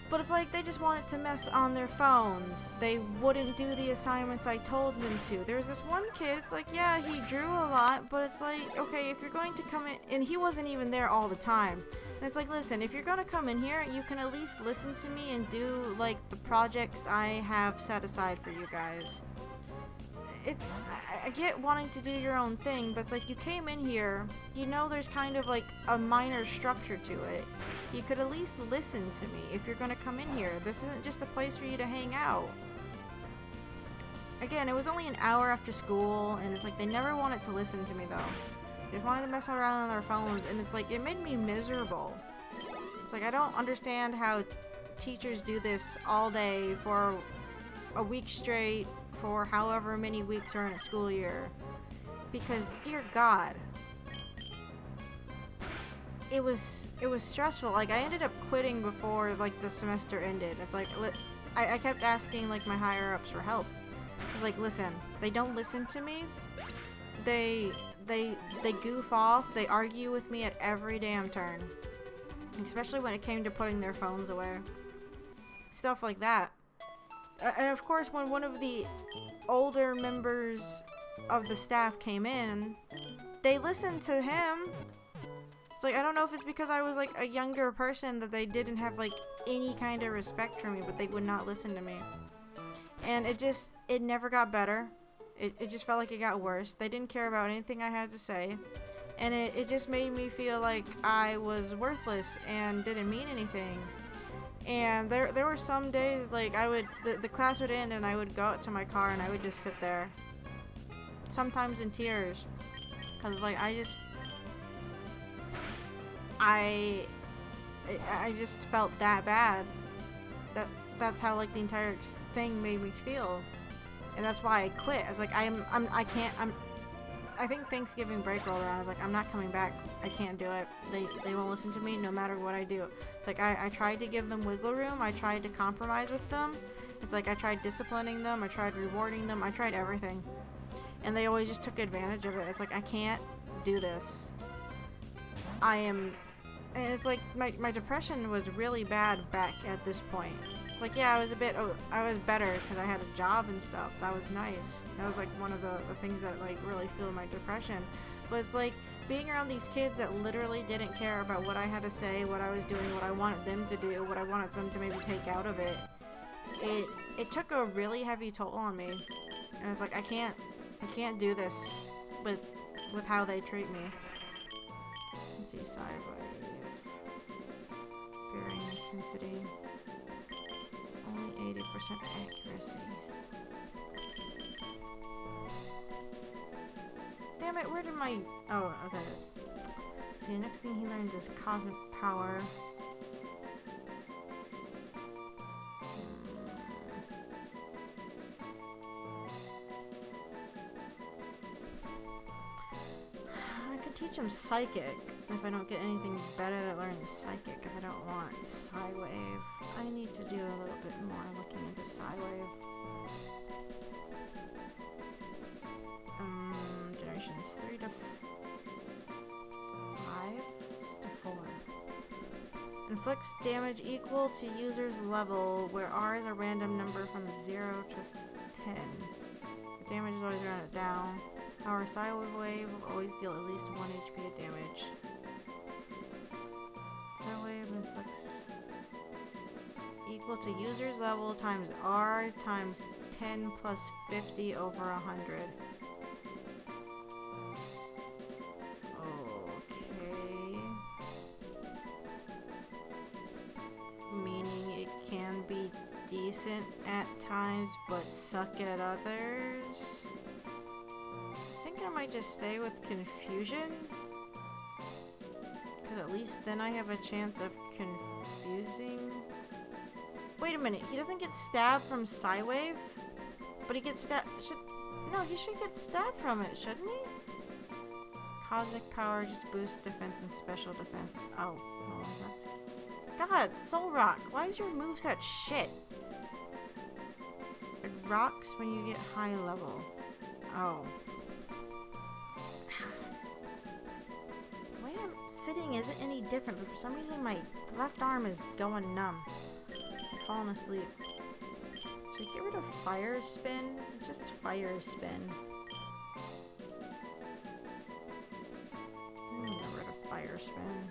But it's like they just wanted to mess on their phones. They wouldn't do the assignments I told them to. There was this one kid, it's like, yeah, he drew a lot, but it's like, okay, if you're going to come in, and he wasn't even there all the time. And it's like, listen, if you're going to come in here, you can at least listen to me and do, like, the projects I have set aside for you guys. I get wanting to do your own thing, but it's like, you came in here, you know there's kind of like a minor structure to it. You could at least listen to me if you're gonna come in here. This isn't just a place for you to hang out. Again, it was only an hour after school, and it's like they never wanted to listen to me though. They just wanted to mess around on their phones, and it's like, it made me miserable. It's like, I don't understand how teachers do this all day for a week straight, for however many weeks are in a school year, because dear God, it was stressful. Like, I ended up quitting before like the semester ended. It's like I kept asking like my higher ups for help. I was like, listen, they don't listen to me, they goof off, they argue with me at every damn turn, especially when it came to putting their phones away, stuff like that. And of course, when one of the older members of the staff came in, they listened to him. It's like, I don't know if it's because I was like a younger person that they didn't have like any kind of respect for me, but they would not listen to me. And it never got better. It just felt like it got worse. They didn't care about anything I had to say. And it just made me feel like I was worthless and didn't mean anything. And there were some days, like, the class would end and I would go out to my car and I would just sit there. Sometimes in tears. Because, like, I just felt that bad. That's how, like, the entire thing made me feel. And that's why I quit. I was like, I think Thanksgiving break rolled around. I was like, I'm not coming back. I can't do it. They won't listen to me no matter what I do. It's like, I tried to give them wiggle room. I tried to compromise with them. It's like, I tried disciplining them. I tried rewarding them. I tried everything. And they always just took advantage of it. It's like, I can't do this. And it's like, my depression was really bad back at this point. It's like, yeah, I was better because I had a job and stuff. That was nice. That was like one of the things that like really fueled my depression. But it's like, being around these kids that literally didn't care about what I had to say, what I was doing, what I wanted them to do, what I wanted them to maybe take out of it, it took a really heavy toll on me. And I was like, I can't do this with how they treat me. Let's see, sideways. Varying intensity. Only 80% accuracy. Damn it, where did my... Oh, there it is. See, the next thing he learns is cosmic power. I could teach him psychic if I don't get anything better at learning psychic, if I don't want Psywave. I need to do a little bit more looking into Psywave. Generations 3 to 5 to 4. Inflicts damage equal to user's level, where R is a random number from 0 to 10. The damage is always rounded down. Our Psywave will always deal at least 1 HP of damage. Psywave inflicts equal to user's level times R times 10 plus 50 over 100. Okay. Meaning it can be decent at times, but suck at others. I might just stay with confusion, because at least then I have a chance of confusing. Wait a minute, he doesn't get stabbed from Psywave, but he gets stabbed. No, he should get stabbed from it, shouldn't he? Cosmic power just boosts defense and special defense. Oh, well, that's... God, Soul Rock, why is your moveset shit? It rocks when you get high level. Oh. Sitting isn't any different, but for some reason my left arm is going numb. I'm falling asleep. Should I get rid of fire spin? It's just fire spin. Get rid of fire spin.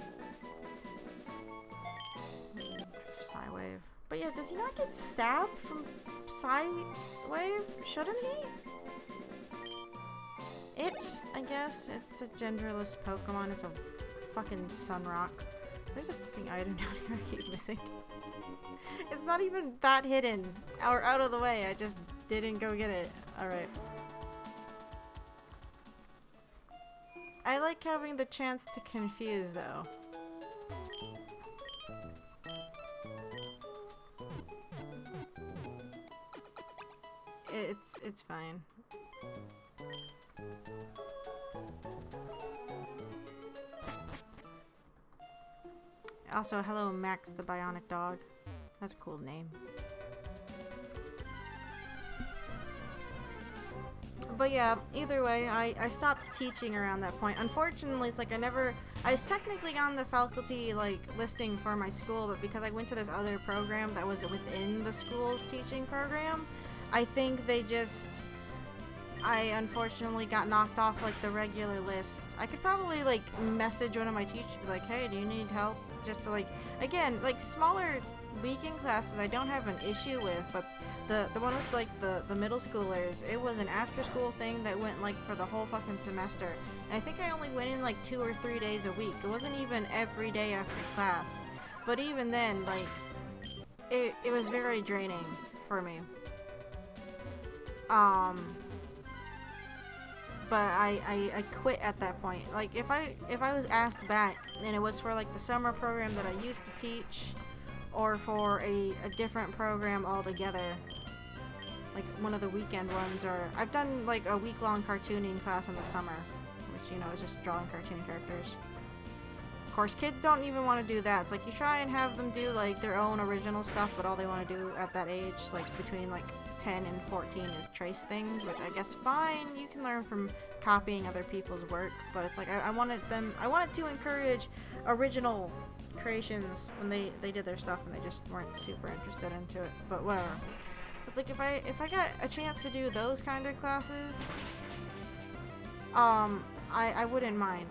Psywave. But yeah, does he not get stabbed from Psywave? Shouldn't he? It, I guess, it's a genderless Pokemon. It's a fucking Sunrock. There's a fucking item down here I keep missing. It's not even that hidden or out of the way. I just didn't go get it. Alright. I like having the chance to confuse though. It's fine. Also, hello Max the Bionic Dog. That's a cool name. But yeah, either way, I stopped teaching around that point. Unfortunately, it's like I was technically on the faculty like listing for my school, but because I went to this other program that was within the school's teaching program, I think I unfortunately got knocked off like the regular list. I could probably like message one of my teachers, be like, hey, do you need help? Just to like, again, like smaller weekend classes I don't have an issue with, but the one with like the middle schoolers, it was an after school thing that went like for the whole fucking semester. And I think I only went in like 2 or 3 days a week. It wasn't even every day after class. But even then, like, it was very draining for me. But I quit at that point. Like if I was asked back and it was for like the summer program that I used to teach, or for a different program altogether, like one of the weekend ones, or I've done like a week-long cartooning class in the summer, which, you know, is just drawing cartoon characters. Of course, kids don't even want to do that. It's like you try and have them do like their own original stuff, but all they want to do at that age, like between like 10 and 14, is trace things, which I guess fine, you can learn from copying other people's work, but it's like I wanted to encourage original creations when they did their stuff, and they just weren't super interested into it. But whatever. It's like if I got a chance to do those kind of classes, I wouldn't mind.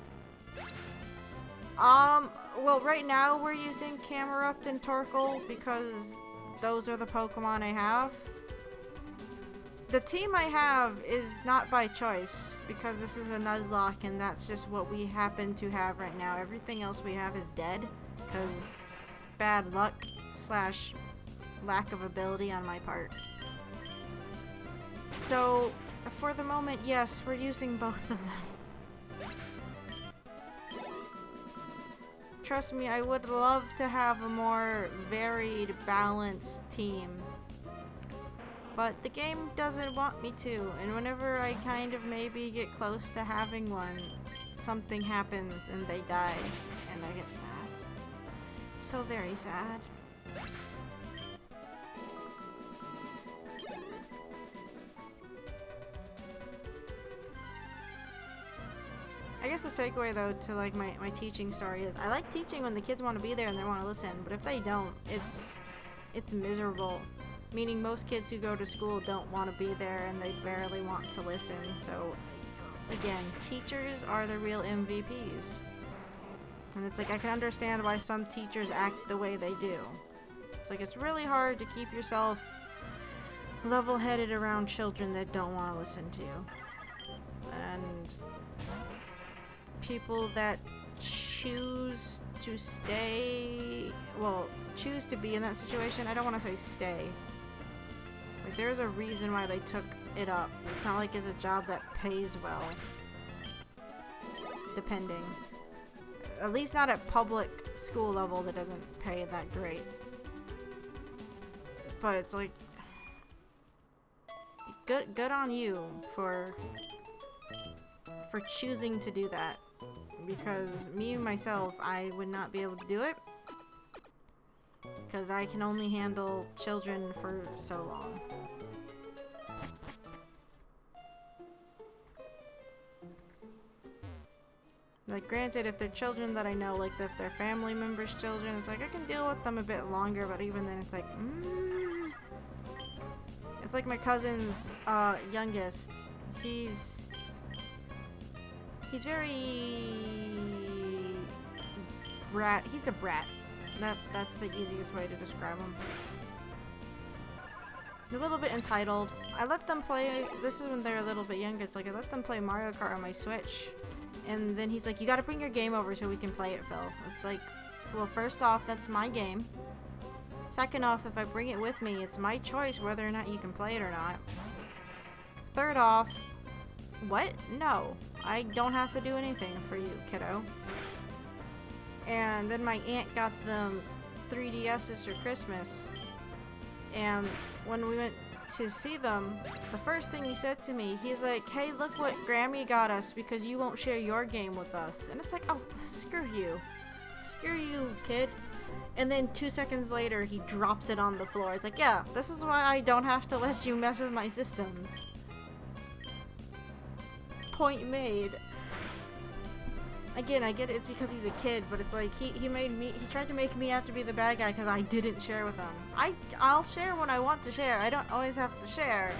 Well, right now we're using Camerupt and Torkoal because those are the Pokemon I have. The team I have is not by choice because this is a Nuzlocke and that's just what we happen to have right now. Everything else we have is dead because bad luck slash lack of ability on my part. So, for the moment, yes, we're using both of them. Trust me, I would love to have a more varied, balanced team. But the game doesn't want me to, and whenever I kind of maybe get close to having one, something happens and they die, and I get sad. So very sad. I guess the takeaway though to like my teaching story is I like teaching when the kids want to be there and they want to listen, but if they don't, it's miserable. Meaning most kids who go to school don't want to be there and they barely want to listen. So again, teachers are the real MVPs. And it's like I can understand why some teachers act the way they do. It's like it's really hard to keep yourself level-headed around children that don't want to listen to you. And people that choose to stay, well, choose to be in that situation, I don't want to say stay. Like, there's a reason why they took it up. It's not like it's a job that pays well. Depending. At least not at public school level that doesn't pay that great. But it's like, good on you for choosing to do that. Because me myself, I would not be able to do it. Because I can only handle children for so long. Like, granted, if they're children that I know, like if they're family members' children, it's like I can deal with them a bit longer, but even then it's like, It's like my cousin's youngest. He's very brat. He's a brat. That's the easiest way to describe him. A little bit entitled. I let them play, this is when they're a little bit younger, it's like I let them play Mario Kart on my Switch. And then he's like, you gotta bring your game over so we can play it, Phil. It's like, well, first off, that's my game. Second off, if I bring it with me, it's my choice whether or not you can play it or not. Third off, what? No. I don't have to do anything for you, kiddo. And then my aunt got them 3DS's for Christmas. And when we went to see them, the first thing he said to me, he's like, hey, look what Grammy got us because you won't share your game with us. And it's like, oh, screw you. Screw you, kid. And then 2 seconds later, he drops it on the floor. It's like, yeah, this is why I don't have to let you mess with my systems. Point made. Again, I get it, it's because he's a kid, but it's like he tried to make me have to be the bad guy because I didn't share with him. I'll share when I want to share. I don't always have to share.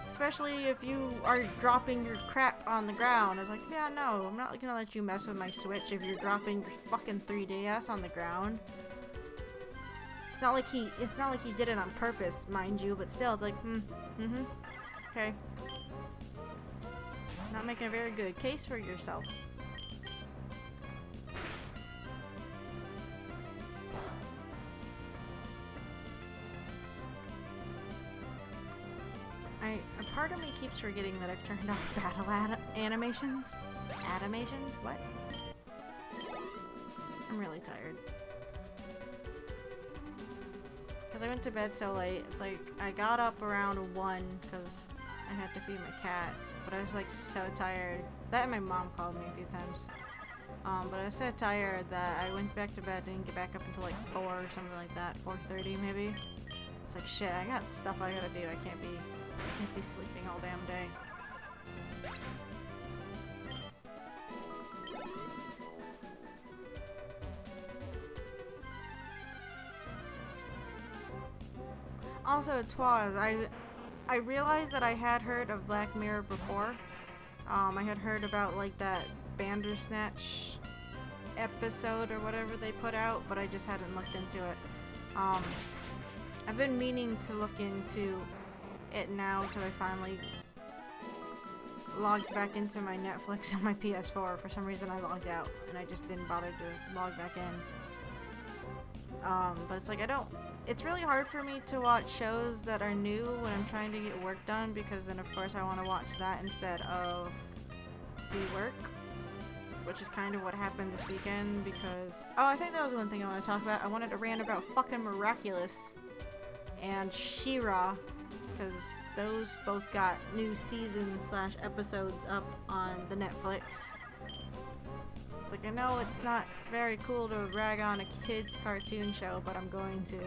Especially if you are dropping your crap on the ground. It's like, yeah, no, I'm not gonna let you mess with my Switch if you're dropping your fucking 3DS on the ground. It's not like he did it on purpose, mind you, but still, it's like, okay. Not making a very good case for yourself. A part of me keeps forgetting that I've turned off battle animations. Animations? What? I'm really tired. Because I went to bed so late. It's like, I got up around 1 because I had to feed my cat. But I was like so tired. That and my mom called me a few times. But I was so tired that I went back to bed and didn't get back up until like 4 or something like that. 4:30 maybe. It's like, shit, I got stuff I gotta do. I can't be sleeping all damn day. Also, Twaz, I realized that I had heard of Black Mirror before. I had heard about like that Bandersnatch episode or whatever they put out, but I just hadn't looked into it. I've been meaning to look into it now because I finally logged back into my Netflix on my PS4. For some reason I logged out and I just didn't bother to log back in. But it's like it's really hard for me to watch shows that are new when I'm trying to get work done, because then of course I want to watch that instead of do work, which is kind of what happened this weekend. Because I think that was one thing I want to talk about. I wanted to rant about fucking Miraculous and She-Ra, because those both got new seasons/episodes up on the Netflix. It's like, I know it's not very cool to rag on a kid's cartoon show, but I'm going to.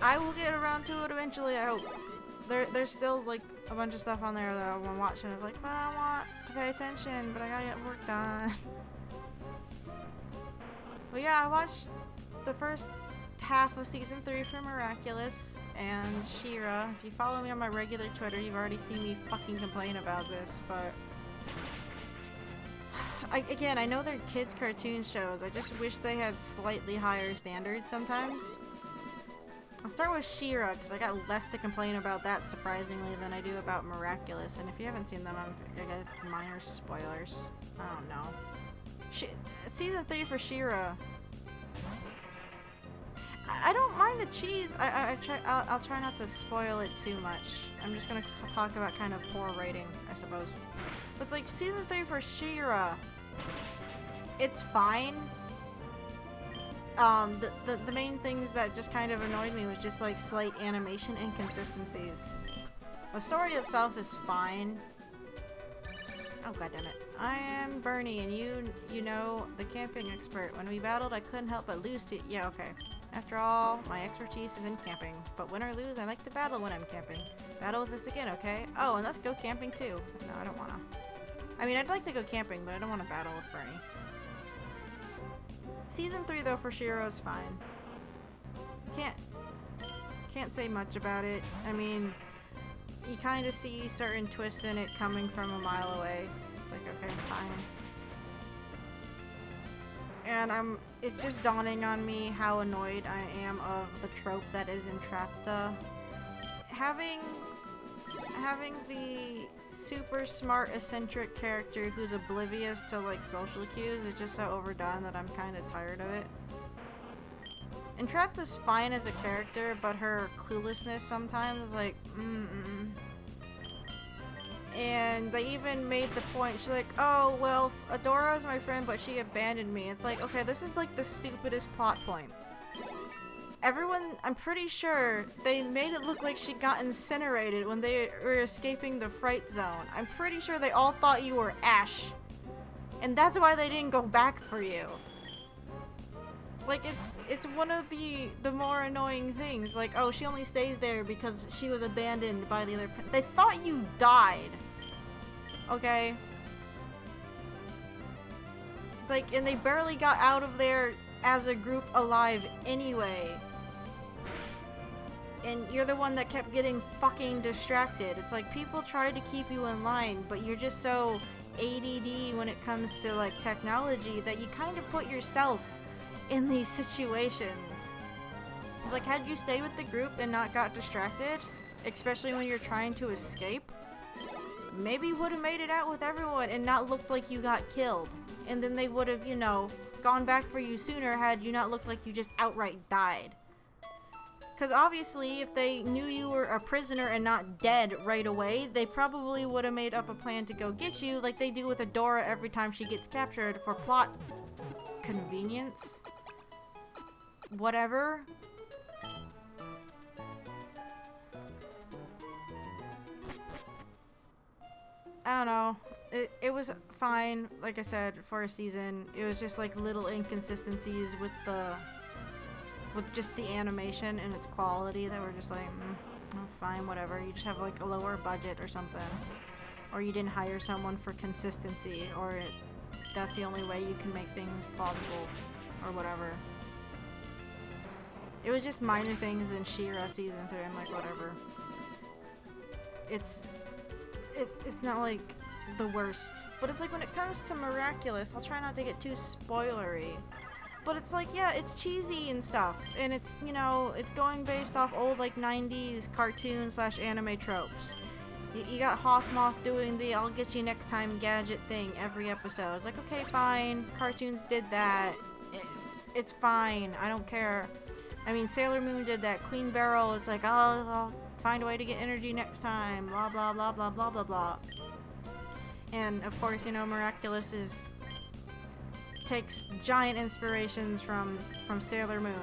I will get around to it eventually, I hope. There's still like a bunch of stuff on there that I want to watch, and it's like, but I want to pay attention, but I gotta get work done. But yeah, I watched the first half of season 3 for Miraculous and She-Ra. If you follow me on my regular Twitter, you've already seen me fucking complain about this, but again, I know they're kids' cartoon shows. I just wish they had slightly higher standards sometimes. I'll start with She-Ra because I got less to complain about that, surprisingly, than I do about Miraculous. And if you haven't seen them, I got minor spoilers. I don't know. Season 3 for She-Ra. I don't mind the cheese. I'll try not to spoil it too much. I'm just gonna talk about kind of poor writing, I suppose. But it's like season 3 for She-Ra. It's fine. The main things that just kind of annoyed me was just like slight animation inconsistencies. The story itself is fine. Oh goddammit. I am Bernie, and you know, the camping expert. When we battled, I couldn't help but lose to— yeah, okay. After all, my expertise is in camping. But win or lose, I like to battle when I'm camping. Battle with us again, okay? Oh, and let's go camping too. No, I don't wanna. I mean, I'd like to go camping, but I don't want to battle with Bernie. Season 3, though, for She-Ra is fine. Can't say much about it. I mean, you kind of see certain twists in it coming from a mile away. It's like, okay, fine. And it's just dawning on me how annoyed I am of the trope that is Entrapta. Having the super smart, eccentric character who's oblivious to like social cues is just so overdone that I'm kind of tired of it. Entrapta's fine as a character, but her cluelessness sometimes is like, And they even made the point, she's like, oh, well, Adora's my friend, but she abandoned me. It's like, okay, this is like the stupidest plot point. Everyone, I'm pretty sure they made it look like she got incinerated when they were escaping the fright zone. I'm pretty sure they all thought you were Ash. And that's why they didn't go back for you. Like, it's one of the more annoying things. Like, oh, she only stays there because she was abandoned by the other— they thought you died. Okay? It's like, and they barely got out of there as a group alive anyway. And you're the one that kept getting fucking distracted. It's like, people tried to keep you in line, but you're just so ADD when it comes to, like, technology that you kind of put yourself in these situations. It's like, had you stayed with the group and not got distracted, especially when you're trying to escape, maybe you would have made it out with everyone and not looked like you got killed. And then they would have, you know, gone back for you sooner had you not looked like you just outright died. Because obviously, if they knew you were a prisoner and not dead right away, they probably would have made up a plan to go get you, like they do with Adora every time she gets captured for plot convenience. Whatever. I don't know. It was fine, like I said, for a season. It was just like little inconsistencies with just the animation and its quality that were just like, oh, fine, whatever. You just have like a lower budget or something. Or you didn't hire someone for consistency, or that's the only way you can make things plausible, or whatever. It was just minor things in She-Ra season 3. I'm like, whatever. It's not like the worst. But it's like when it comes to Miraculous, I'll try not to get too spoilery. But it's like, yeah, it's cheesy and stuff. And it's, you know, it's going based off old, like, 90s cartoon / anime tropes. You got Hawkmoth doing the I'll get you next time gadget thing every episode. It's like, okay, fine. Cartoons did that. It's fine. I don't care. I mean, Sailor Moon did that. Queen Beryl is like, I'll find a way to get energy next time. Blah, blah, blah, blah, blah, blah, blah. And, of course, you know, Miraculous takes giant inspirations from Sailor Moon.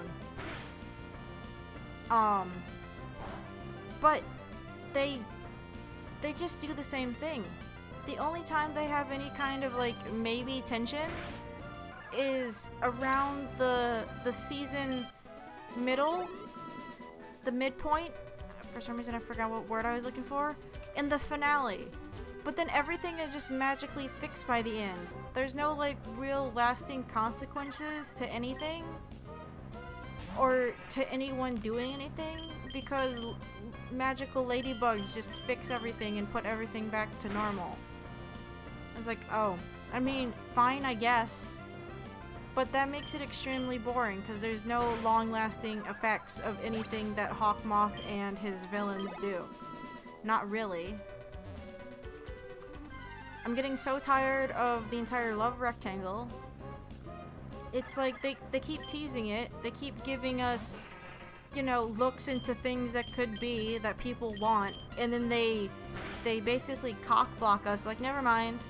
But they just do the same thing. The only time they have any kind of, like, maybe tension is around the season middle, the midpoint. For some reason I forgot what word I was looking for. In the finale. But then everything is just magically fixed by the end. There's no, like, real lasting consequences to anything. Or to anyone doing anything. Because magical ladybugs just fix everything and put everything back to normal. It's like, oh. I mean, fine, I guess. But that makes it extremely boring, because there's no long-lasting effects of anything that Hawkmoth and his villains do. Not really. I'm getting so tired of the entire love rectangle. It's like they keep teasing it. They keep giving us, you know, looks into things that could be, that people want, and then they basically cock-block us, like, never mind.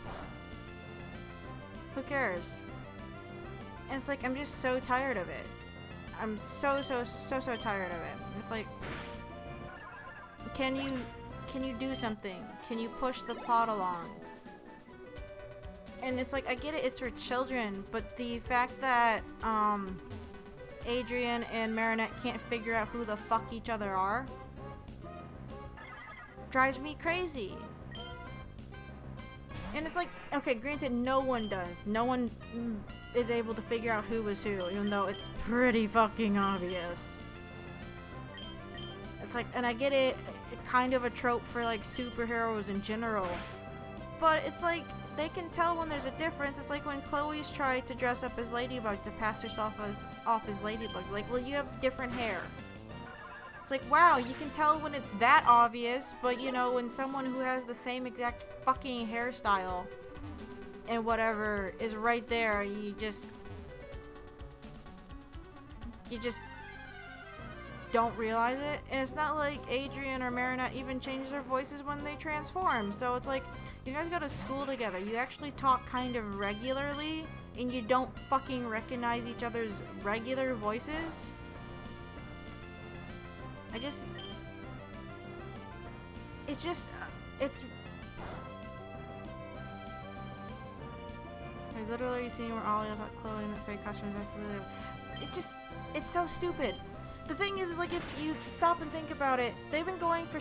Who cares? And it's like, I'm just so tired of it. I'm so tired of it. It's like, can you do something? Can you push the plot along? And it's like, I get it, it's for children, but the fact that Adrian and Marinette can't figure out who the fuck each other are drives me crazy. And it's like, okay, granted, no one does. No one is able to figure out who was who, even though it's pretty fucking obvious. It's like, and I get it, kind of a trope for, like, superheroes in general. But it's like, they can tell when there's a difference. It's like when Chloe's tried to dress up as Ladybug to pass herself off as Ladybug. Like, well, you have different hair. It's like, wow, you can tell when it's that obvious, but, you know, when someone who has the same exact fucking hairstyle and whatever is right there, you just don't realize it. And it's not like Adrian or Marinette even change their voices when they transform. So it's like, you guys go to school together, you actually talk kind of regularly, and you don't fucking recognize each other's regular voices. There's literally a scene where Ollie thought Chloe in that fake costume is actually, it's so stupid. The thing is, like, if you stop and think about it, they've been going for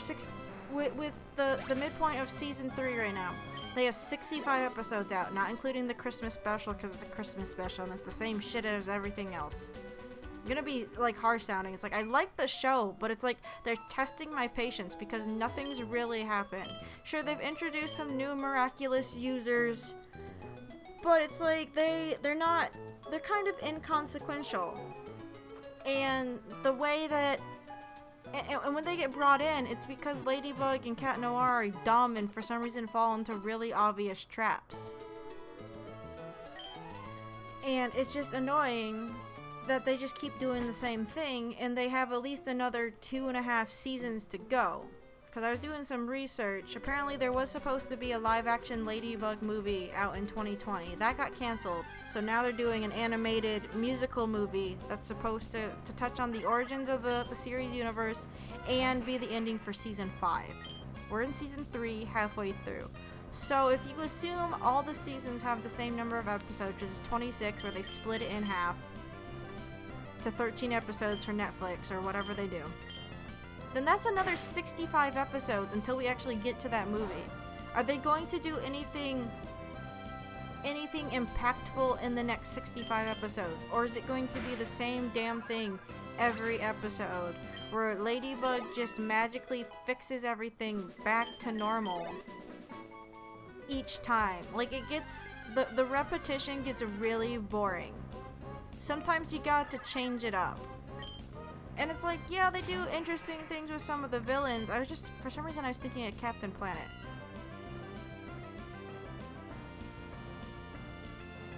with the midpoint of season 3 right now. They have 65 episodes out, not including the Christmas special, because it's a Christmas special and it's the same shit as everything else. I'm gonna be, like, harsh sounding. It's like, I like the show, but it's like they're testing my patience because nothing's really happened. Sure, they've introduced some new miraculous users, but it's like they're kind of inconsequential. And the way that, and when they get brought in, it's because Ladybug and Cat Noir are dumb and for some reason fall into really obvious traps. And it's just annoying that they just keep doing the same thing, and they have at least another 2.5 seasons to go. Because I was doing some research. Apparently there was supposed to be a live-action Ladybug movie out in 2020. That got canceled. So now they're doing an animated musical movie that's supposed to touch on the origins of the series universe and be the ending for season 5. We're in season 3, halfway through. So if you assume all the seasons have the same number of episodes, which is 26, where they split it in half to 13 episodes for Netflix or whatever they do, then that's another 65 episodes until we actually get to that movie. Are they going to do anything impactful in the next 65 episodes? Or is it going to be the same damn thing every episode, where Ladybug just magically fixes everything back to normal? each time. Like, it gets, the repetition gets really boring. Sometimes you got to change it up. And it's like, yeah, they do interesting things with some of the villains. I was just, for some reason, I was thinking of Captain Planet.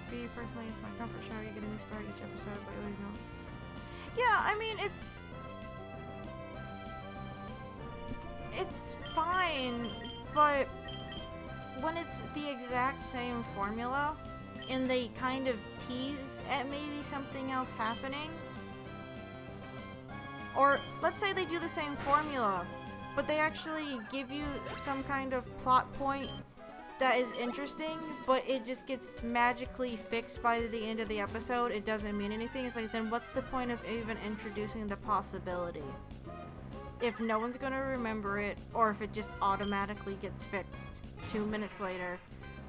For you personally, it's my comfort show. You get a new start each episode, but you always know. Yeah, I mean, it's fine, but when it's the exact same formula and they kind of tease at maybe something else happening, or let's say they do the same formula but they actually give you some kind of plot point that is interesting, but it just gets magically fixed by the end of the episode, it doesn't mean anything. It's like, then what's the point of even introducing the possibility if no one's gonna remember it, or if it just automatically gets fixed 2 minutes later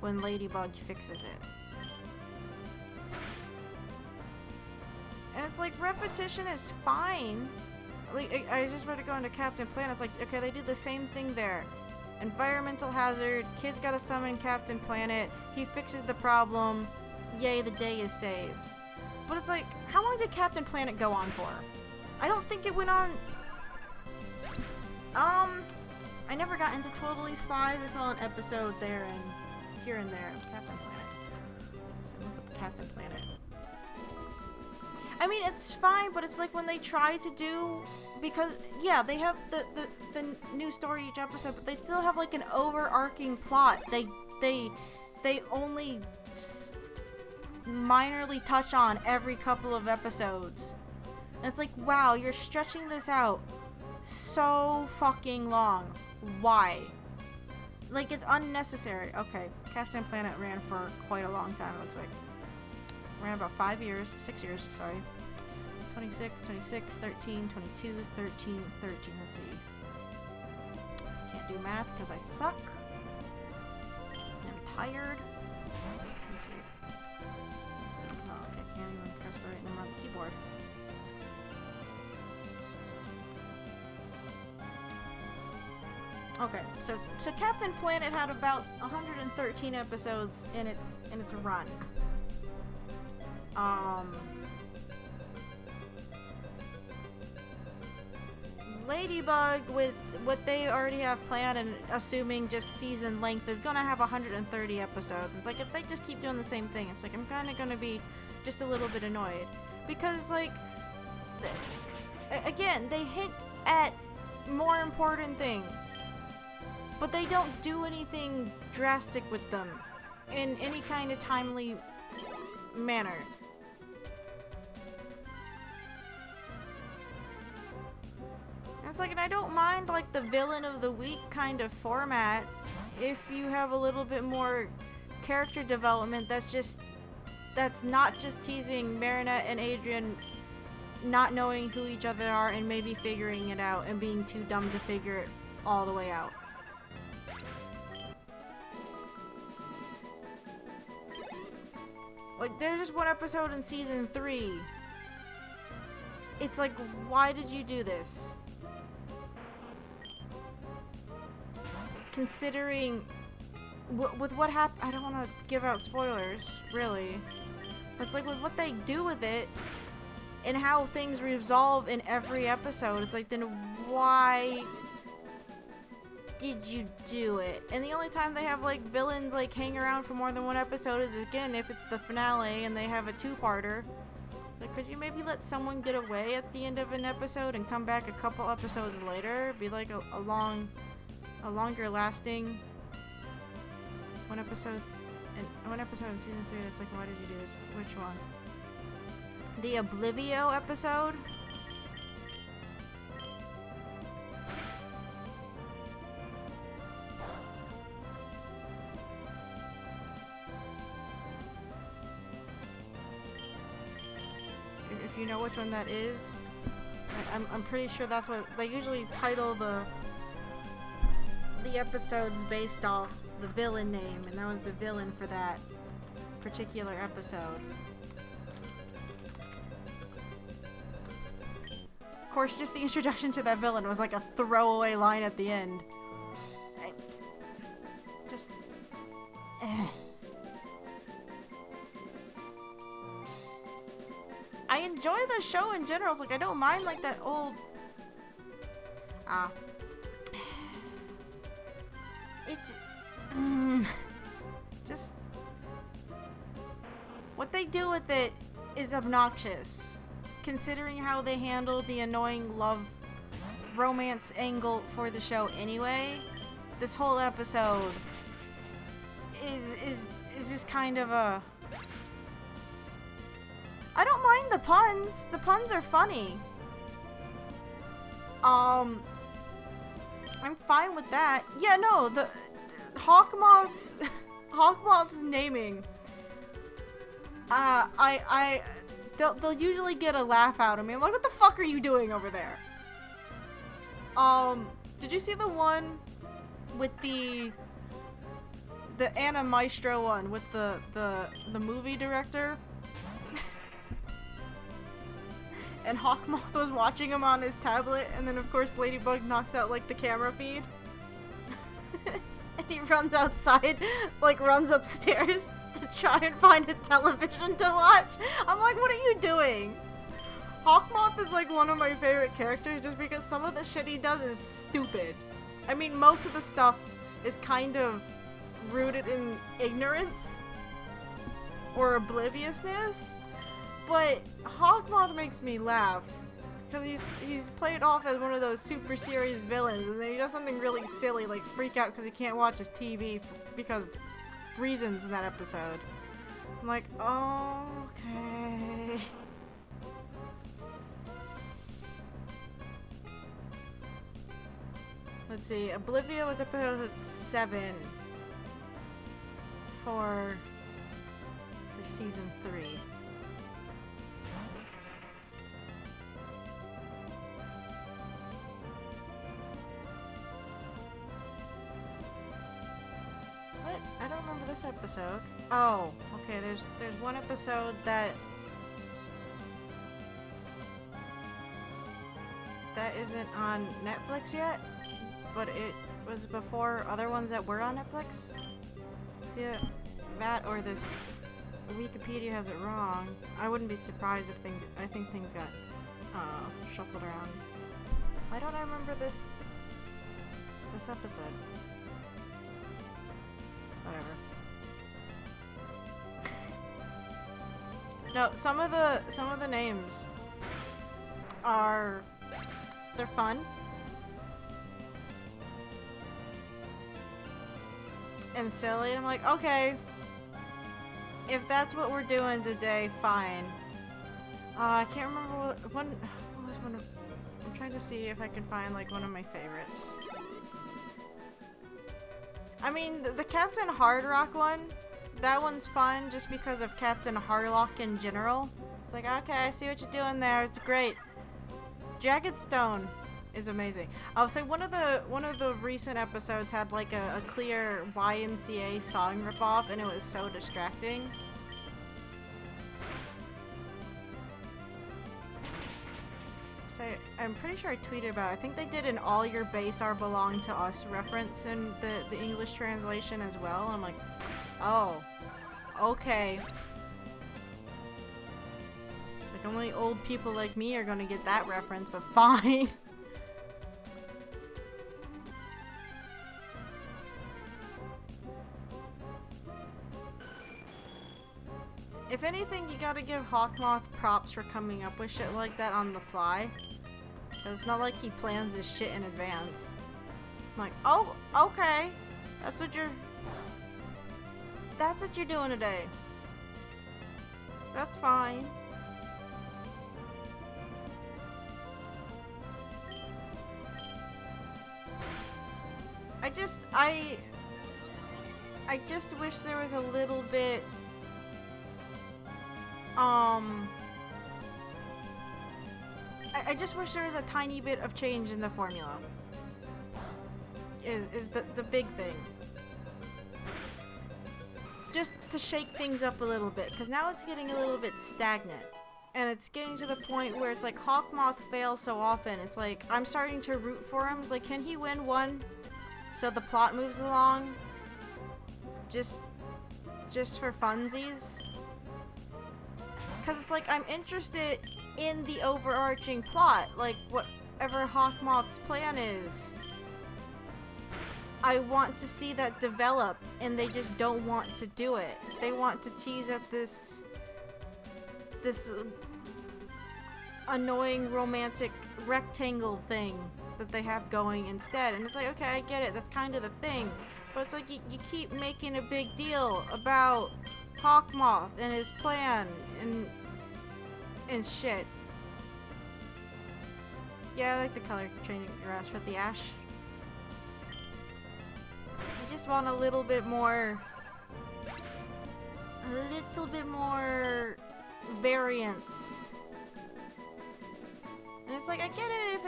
when Ladybug fixes it. And it's like, repetition is fine. Like, I was just about to go into Captain Planet. It's like, okay, they do the same thing there. Environmental hazard, kids gotta summon Captain Planet, he fixes the problem, yay, the day is saved. But it's like, how long did Captain Planet go on for? I don't think it went on... I never got into Totally Spies. I saw an episode there and here and there of Captain Planet. So look up Captain Planet. I mean, it's fine, but it's like when they try to do, because yeah, they have the new story each episode, but they still have like an overarching plot. They only minorly touch on every couple of episodes. And it's like, wow, you're stretching this out so fucking long. Why? Like, it's unnecessary. Okay, Captain Planet ran for quite a long time, it looks like. Ran about 6 years, sorry. 26, 13, 22, 13. Let's see. Can't do math because I suck. I'm tired. Let's see. Oh, okay, can't even press the right number on the keyboard. Okay, so Captain Planet had about 113 episodes in its run. Ladybug, with what they already have planned and assuming just season length, is gonna have 130 episodes. It's like, if they just keep doing the same thing, it's like, I'm kinda gonna be just a little bit annoyed. Because, like, again, they hint at more important things, but they don't do anything drastic with them in any kind of timely manner. It's like, and I don't mind like the villain of the week kind of format if you have a little bit more character development that's not just teasing Marinette and Adrian not knowing who each other are and maybe figuring it out and being too dumb to figure it all the way out. Like, there's just one episode in season 3. It's like, why did you do this? Considering with what happened, I don't want to give out spoilers, really. But it's like, with what they do with it and how things resolve in every episode, it's like, then why did you do it? And the only time they have like villains like hang around for more than one episode is, again, if it's the finale and they have a two-parter. Like, could you maybe let someone get away at the end of an episode and come back a couple episodes later? Be like a longer lasting one episode in season 3 that's like, why did you do this? Which one? The Oblivio episode? If you know which one that is, I'm pretty sure that's what they usually title the episodes based off the villain name, and that was the villain for that particular episode. Of course, just the introduction to that villain was like a throwaway line at the end. Just enjoy the show in general. It's like, I don't mind, like, that old... It's... just... What they do with it is obnoxious, considering how they handle the annoying love romance angle for the show anyway. This whole episode is just kind of a... I don't mind the puns. The puns are funny. I'm fine with that. Yeah, no, the Hawkmoth's Hawkmoth's naming. They'll usually get a laugh out of me. I'm like, what the fuck are you doing over there? Did you see the one with the Anna Maestro one with the movie director? And Hawkmoth was watching him on his tablet, and then of course Ladybug knocks out like the camera feed. And he runs outside, like runs upstairs to try and find a television to watch. I'm like, what are you doing? Hawkmoth is like one of my favorite characters just because some of the shit he does is stupid. I mean, most of the stuff is kind of rooted in ignorance or obliviousness, but Hawkmoth makes me laugh because he's played off as one of those super serious villains, and then he does something really silly like freak out because he can't watch his TV because reasons in that episode. I'm like, okay. Let's see, Oblivia was episode 7 for season 3. What? I don't remember this episode. Oh, okay, there's one episode that isn't on Netflix yet, but it was before other ones that were on Netflix. See that or this Wikipedia has it wrong. I wouldn't be surprised if I think things got shuffled around. Why don't I remember this episode? Whatever. No, some of the names they're fun. And silly. I'm like, okay, if that's what we're doing today, fine. I can't remember what was one of, I'm trying to see if I can find like one of my favorites. I mean, the Captain Hardrock one, that one's fun just because of Captain Harlock in general. It's like, okay, I see what you're doing there. It's great. Jagged Stone is amazing. Oh, so one of the recent episodes had like a clear YMCA song ripoff, and it was so distracting. So I'm pretty sure I tweeted about it. I think they did an "All Your Base Are Belong to Us" reference in the English translation as well. I'm like, oh, okay. Like only old people like me are gonna get that reference, but fine. If anything, you gotta give Hawkmoth props for coming up with shit like that on the fly. Cause it's not like he plans this shit in advance. I'm like, oh, okay. That's what you're doing today. That's fine. I just wish there was a little bit I just wish there was a tiny bit of change in the formula. Is the big thing. Just to shake things up a little bit, because now it's getting a little bit stagnant. And it's getting to the point where it's like Hawkmoth fails so often. It's like I'm starting to root for him. It's like, can he win one so the plot moves along? Just for funsies? Because it's like I'm interested in the overarching plot, like whatever Hawkmoth's plan is. I want to see that develop, and they just don't want to do it. They want to tease at this annoying romantic rectangle thing that they have going instead. And it's like, okay, I get it, that's kind of the thing. But it's like you keep making a big deal about Hawkmoth and his plan and shit. Yeah, I like the color changing grass for the ash. I just want a little bit more variance. And it's like, I get it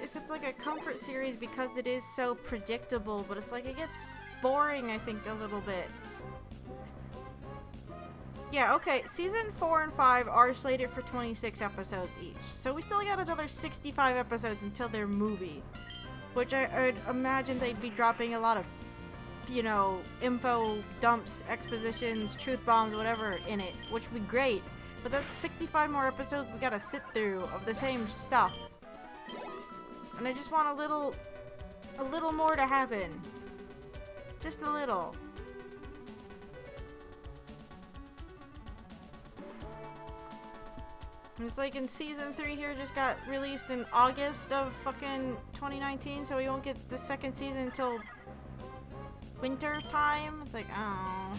if it's like a comfort series because it is so predictable, but it's like it gets boring, I think, a little bit. Yeah, okay, season 4 and 5 are slated for 26 episodes each. So we still got another 65 episodes until their movie. Which I'd imagine they'd be dropping a lot of, you know, info dumps, expositions, truth bombs, whatever in it, which would be great. But that's 65 more episodes we gotta sit through of the same stuff. And I just want a little more to happen. Just a little. And it's like in season 3 here just got released in August of fucking 2019, so we won't get the second season until winter time. It's like, oh.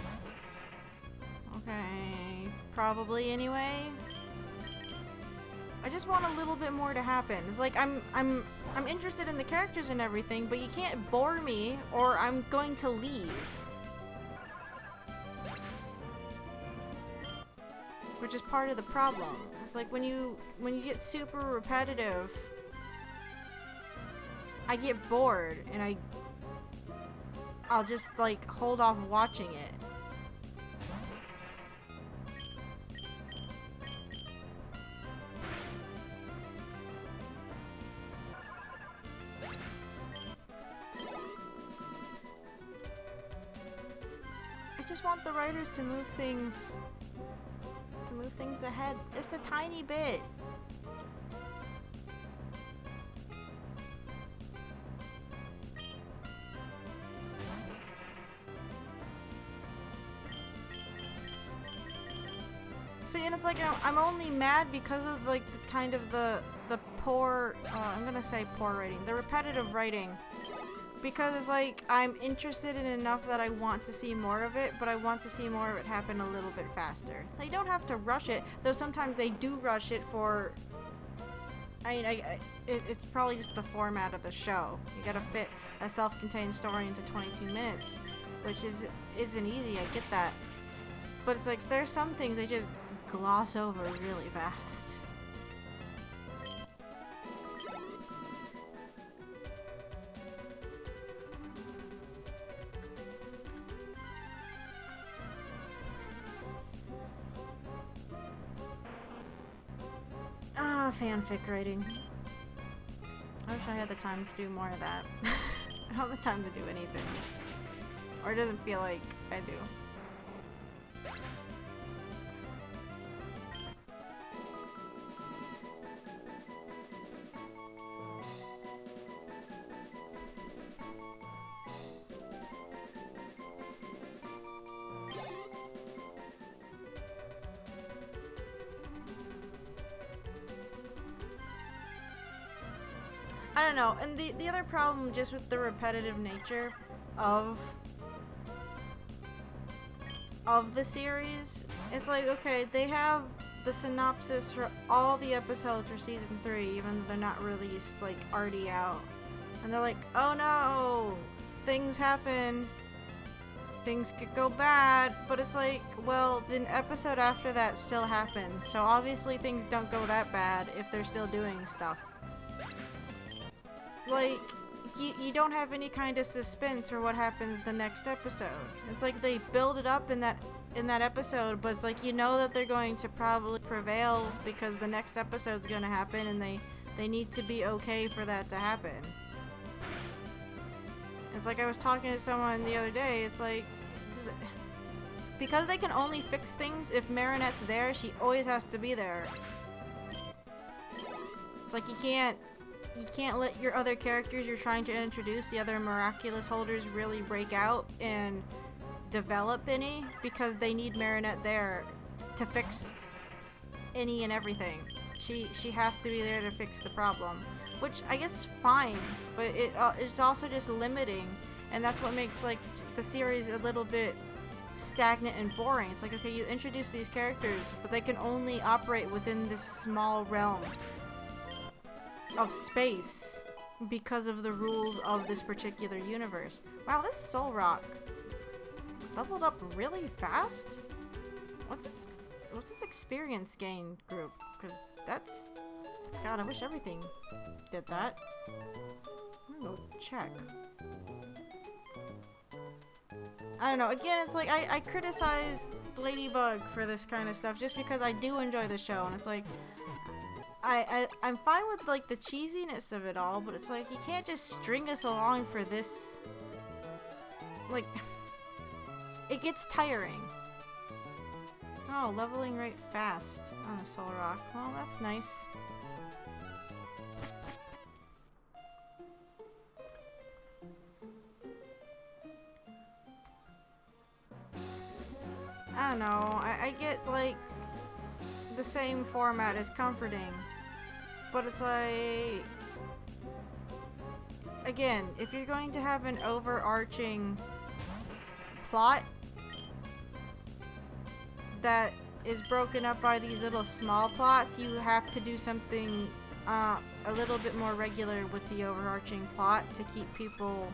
Okay. Probably anyway. I just want a little bit more to happen. It's like I'm interested in the characters and everything, but you can't bore me or I'm going to leave. Which is part of the problem. It's like when you get super repetitive, I get bored and I'll just like hold off watching it. I just want the writers to move things ahead just a tiny bit. See, and it's like I'm only mad because of like the kind of the poor, I'm gonna say poor writing, the repetitive writing. Because it's like, I'm interested in enough that I want to see more of it, but I want to see more of it happen a little bit faster. They don't have to rush it, though sometimes they do rush it for... I mean, it's probably just the format of the show. You gotta fit a self-contained story into 22 minutes, which isn't easy, I get that. But it's like, there's some things they just gloss over really fast. Fanfic writing. I wish I had the time to do more of that. I don't have the time to do anything. Or it doesn't feel like I do. I don't know, and the other problem just with the repetitive nature of the series is like, okay, they have the synopsis for all the episodes for season 3, even though they're not released, like, already out. And they're like, oh no, things happen, things could go bad, but it's like, well, the episode after that still happened, so obviously things don't go that bad if they're still doing stuff. Like, you don't have any kind of suspense for what happens the next episode. It's like they build it up in that episode, but it's like, you know that they're going to probably prevail because the next episode's gonna happen, and they need to be okay for that to happen. It's like I was talking to someone the other day, it's like, because they can only fix things if Marinette's there, she always has to be there. like you can't let your other characters you're trying to introduce, the other miraculous holders, really break out and develop any, because they need Marinette there to fix any and everything. She has to be there to fix the problem, which I guess is fine, but it's also just limiting, and that's what makes like the series a little bit stagnant and boring. It's like, okay, you introduce these characters, but they can only operate within this small realm of space because of the rules of this particular universe. Wow, this Soul Rock leveled up really fast. What's its experience gain group? Because that's... God, I wish everything did that. I'm gonna go check. I don't know. Again, it's like I criticize Ladybug for this kind of stuff just because I do enjoy the show, and it's like I'm fine with like the cheesiness of it all, but it's like you can't just string us along for this. Like, it gets tiring. Oh, leveling right fast on the Soul Rock. Well, that's nice. I don't know. I get like the same format is comforting, but it's like, again, if you're going to have an overarching plot that is broken up by these little small plots, you have to do something a little bit more regular with the overarching plot to keep people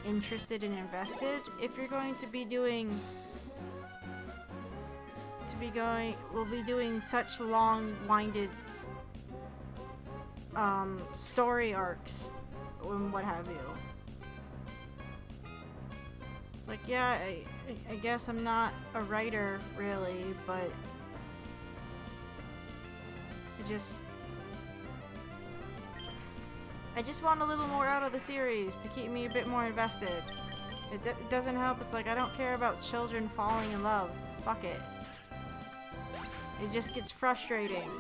interested and invested. If you're going to be doing we'll be doing such long-winded story arcs and what have you. It's like, yeah, I guess I'm not a writer really, but I just want a little more out of the series to keep me a bit more invested. It doesn't help. It's like, I don't care about children falling in love. Fuck it. It just gets frustrating.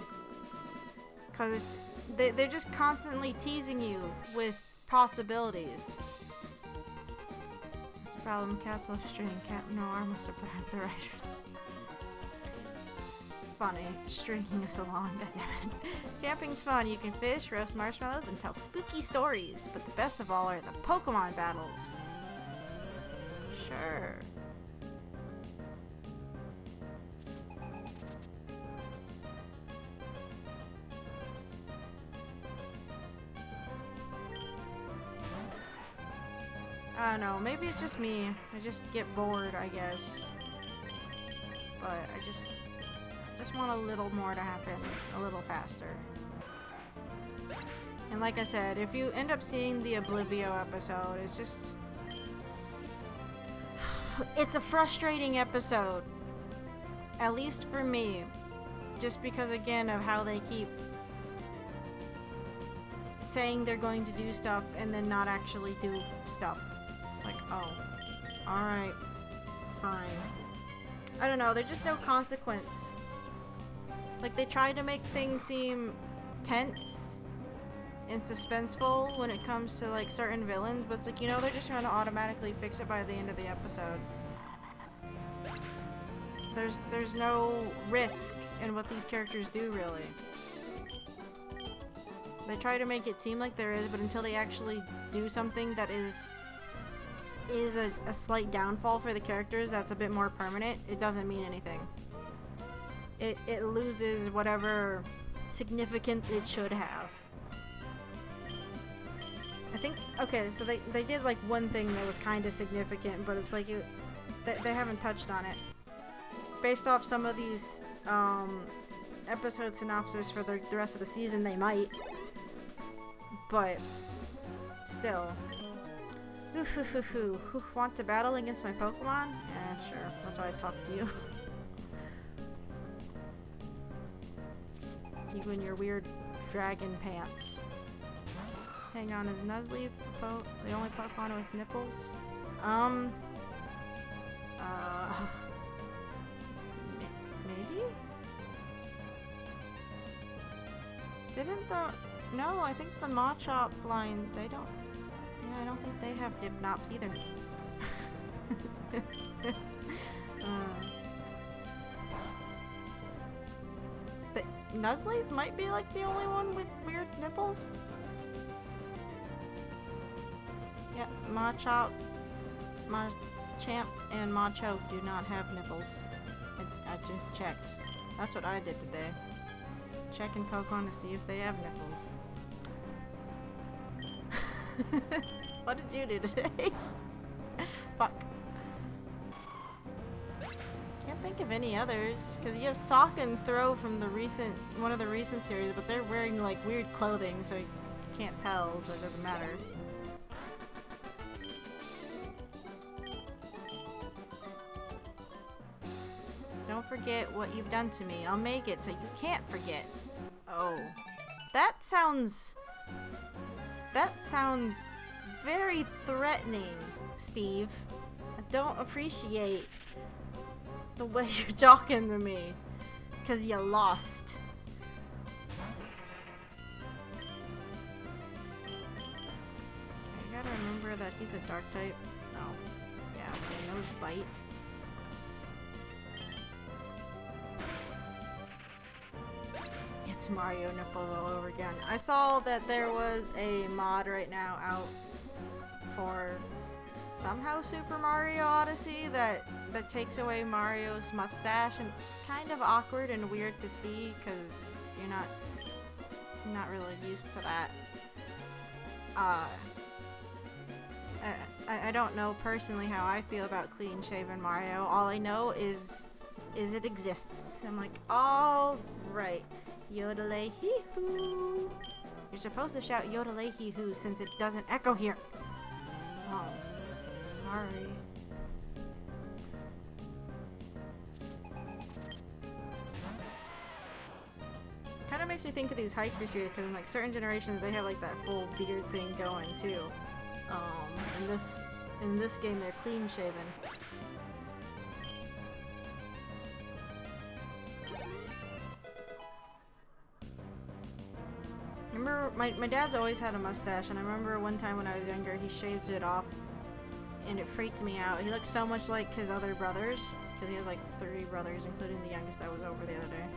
Because they're just constantly teasing you with possibilities. This problem, cats love stringing cat noir must have bribed the writers. Funny, stringing us along, goddammit. Camping's fun. You can fish, roast marshmallows, and tell spooky stories. But the best of all are the Pokemon battles. Sure. I don't know, maybe it's just me. I just get bored, I guess. But I just want a little more to happen, a little faster. And like I said, if you end up seeing the Oblivio episode, it's just... it's a frustrating episode. At least for me. Just because, again, of how they keep saying they're going to do stuff and then not actually do stuff. It's like, oh, alright, fine. I don't know, there's just no consequence. Like, they try to make things seem tense and suspenseful when it comes to, like, certain villains, but it's like, you know, they're just trying to automatically fix it by the end of the episode. There's no risk in what these characters do, really. They try to make it seem like there is, but until they actually do something that is a slight downfall for the characters that's a bit more permanent, it doesn't mean anything. It loses whatever significance it should have. I think, okay, so they did like one thing that was kind of significant, but it's like they haven't touched on it. Based off some of these episode synopsis for the rest of the season, they might. But still. Want to battle against my Pokemon? Yeah, sure. That's why I talked to you. You and your weird dragon pants. Hang on, is Nuzlocke the only Pokemon with nipples? Maybe? Didn't the... No, I think the Machop line, they don't... Yeah, I don't think they have Dipnops either. The Nuzlocke might be like the only one with weird nipples. Yep, Machop, Machamp, and Machoke do not have nipples. I just checked. That's what I did today. Checking Pokemon to see if they have nipples. What did you do today? Fuck. Can't think of any others, because you have Sock and Throw from the one of the recent series, but they're wearing like weird clothing, so you can't tell, so it doesn't matter. Don't forget what you've done to me. I'll make it so you can't forget. Oh. That sounds very threatening, Steve. I don't appreciate the way you're talking to me. 'Cause you lost. I gotta remember that he's a dark type. Oh. Yeah, so nose bite. It's Mario nipples all over again. I saw that there was a mod right now out for somehow Super Mario Odyssey that takes away Mario's mustache, and it's kind of awkward and weird to see because you're not really used to that. I don't know personally how I feel about clean shaven Mario. All I know is it exists. I'm like, all right. Yodelay hee hoo. You're supposed to shout yodelay hee hoo since it doesn't echo here. Oh, sorry. Kind of makes me think of these hikers here, because in like certain generations they have like that full beard thing going too. In this game they're clean shaven. Remember, my dad's always had a mustache, and I remember one time when I was younger, he shaved it off, and it freaked me out. He looked so much like his other brothers, because he has like 3 brothers, including the youngest that was over the other day.